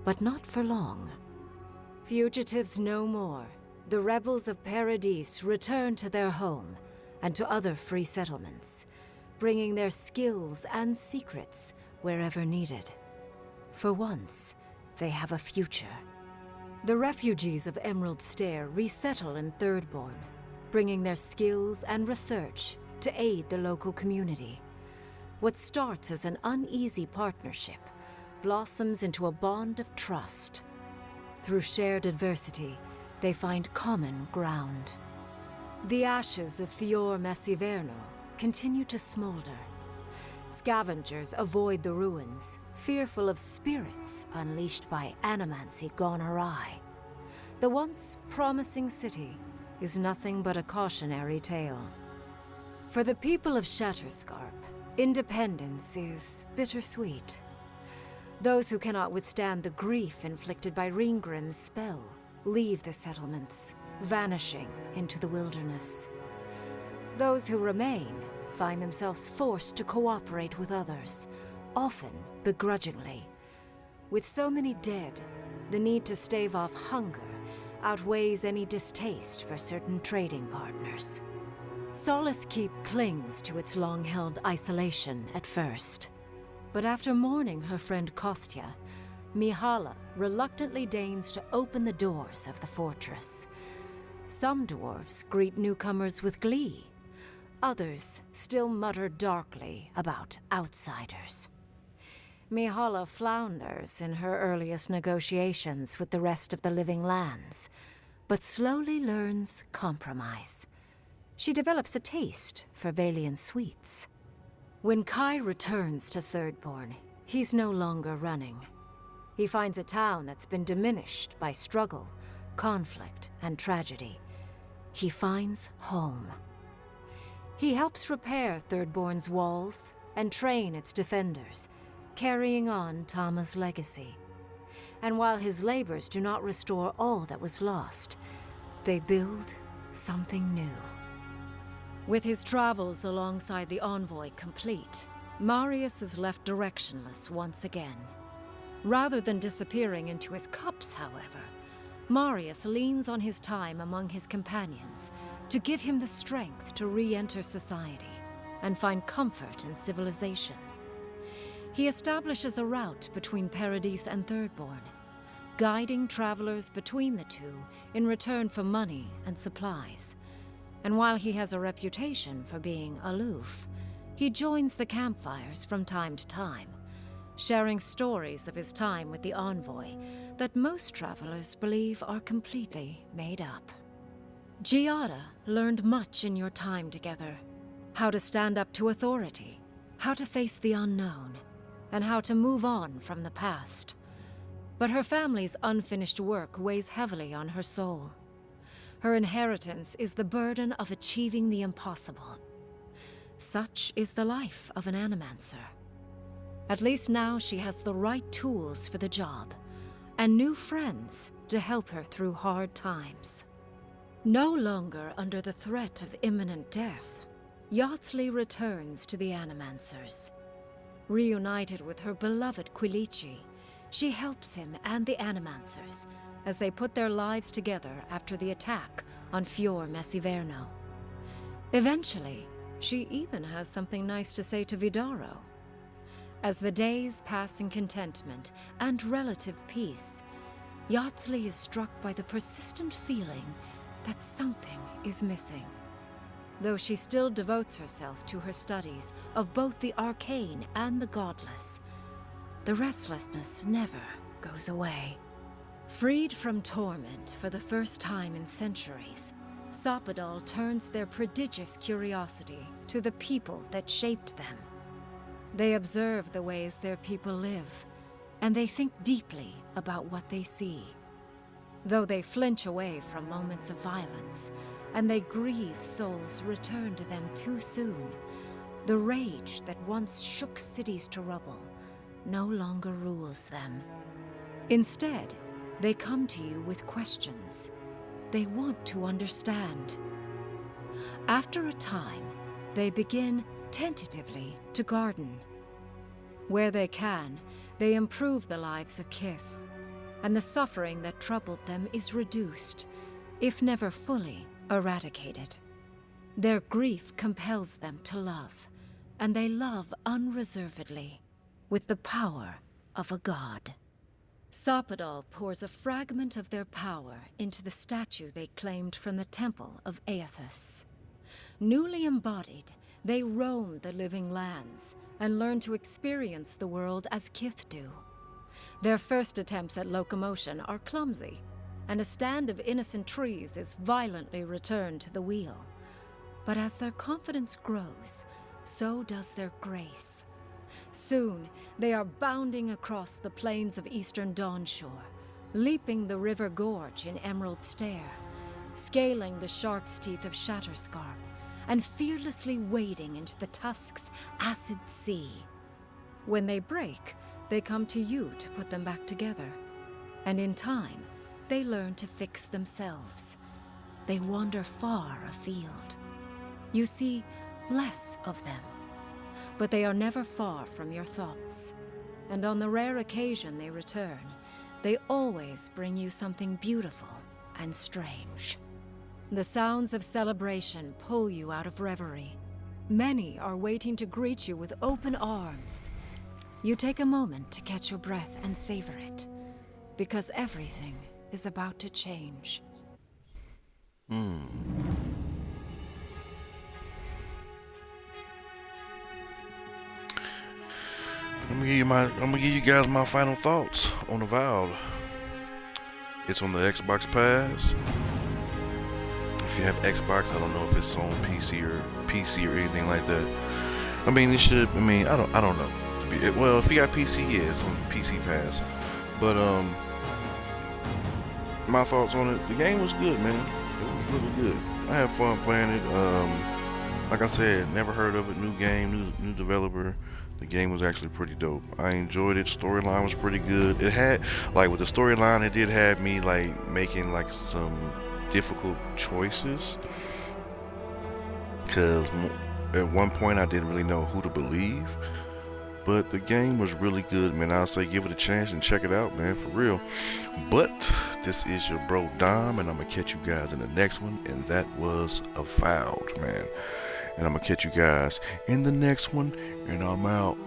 but not for long. Fugitives no more. The rebels of Paradis return to their home and to other free settlements, bringing their skills and secrets wherever needed. For once, they have a future. The refugees of Emerald Stair resettle in Thirdborn, bringing their skills and research to aid the local community. What starts as an uneasy partnership blossoms into a bond of trust. Through shared adversity, they find common ground. The ashes of Fior Messiverno continue to smolder. Scavengers avoid the ruins, fearful of spirits unleashed by animancy gone awry. The once promising city is nothing but a cautionary tale. For the people of Shatterscarp, independence is bittersweet. Those who cannot withstand the grief inflicted by Ringgrim's spell leave the settlements, vanishing into the wilderness. Those who remain find themselves forced to cooperate with others, often begrudgingly. With so many dead, the need to stave off hunger outweighs any distaste for certain trading partners. Solace Keep clings to its long-held isolation at first. But after mourning her friend Kostya, Mihala reluctantly deigns to open the doors of the fortress. Some dwarves greet newcomers with glee. Others still mutter darkly about outsiders. Mihala flounders in her earliest negotiations with the rest of the living lands, but slowly learns compromise. She develops a taste for Valian sweets. When Kai returns to Thirdborn, he's no longer running. He finds a town that's been diminished by struggle, conflict, and tragedy. He finds home. He helps repair Thirdborn's walls and train its defenders, carrying on Tama's legacy. And while his labors do not restore all that was lost, they build something new. With his travels alongside the envoy complete, Marius is left directionless once again. Rather than disappearing into his cups, however, Marius leans on his time among his companions to give him the strength to re-enter society and find comfort in civilization. He establishes a route between Paradise and Thirdborn, guiding travelers between the two in return for money and supplies. And while he has a reputation for being aloof, he joins the campfires from time to time, sharing stories of his time with the envoy that most travelers believe are completely made up. Giada learned much in your time together. How to stand up to authority, how to face the unknown, and how to move on from the past. But her family's unfinished work weighs heavily on her soul. Her inheritance is the burden of achieving the impossible. Such is the life of an animancer. At least now she has the right tools for the job, and new friends to help her through hard times. No longer under the threat of imminent death, Yardsley returns to the Animancers. Reunited with her beloved Quilici, she helps him and the Animancers as they put their lives together after the attack on Fior Messiverno. Eventually, she even has something nice to say to Vidaro. As the days pass in contentment and relative peace, Yardsley is struck by the persistent feeling that something is missing. Though she still devotes herself to her studies of both the arcane and the godless, the restlessness never goes away. Freed from torment for the first time in centuries, Sapadal turns their prodigious curiosity to the people that shaped them. They observe the ways their people live, and they think deeply about what they see. Though they flinch away from moments of violence, and they grieve souls returned to them too soon, the rage that once shook cities to rubble no longer rules them. Instead, they come to you with questions. They want to understand. After a time, they begin tentatively to garden. Where they can, they improve the lives of Kith, and the suffering that troubled them is reduced, if never fully eradicated. Their grief compels them to love, and they love unreservedly, with the power of a god. Sapadal pours a fragment of their power into the statue they claimed from the temple of Aethys. Newly embodied, they roam the living lands and learn to experience the world as Kith do. Their first attempts at locomotion are clumsy, and a stand of innocent trees is violently returned to the wheel. But as their confidence grows, so does their grace. Soon, they are bounding across the plains of eastern Dawnshore, leaping the river gorge in Emerald Stair, scaling the shark's teeth of Shatterscarp, and fearlessly wading into the Tusk's acid sea. When they break, they come to you to put them back together. And in time, they learn to fix themselves. They wander far afield. You see less of them, but they are never far from your thoughts. And on the rare occasion they return, they always bring you something beautiful and strange. The sounds of celebration pull you out of reverie. Many are waiting to greet you with open arms. You take a moment to catch your breath and savor it, because everything is about to change. I'm gonna give you guys my final thoughts on Avowed. It's on the Xbox Pass. If you have Xbox, I don't know if it's on PC or anything like that. I mean, it should. I mean, I don't know. Well, if you got PC, yeah, it's on PC Pass. But my thoughts on it. The game was good, man. It was really good. I had fun playing it. Like I said, never heard of it. New game, new developer. The game was actually pretty dope. I enjoyed it. Storyline was pretty good. It had, like, with the storyline, it did have me like making like some difficult choices, because at one point I didn't really know who to believe. But the game was really good, man. I'll say give it a chance and check it out, man, for real. But this is your bro Dom, and I'm gonna catch you guys in the next one, and that was Avowed, man. And I'm gonna catch you guys in the next one, and I'm out.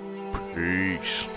Peace.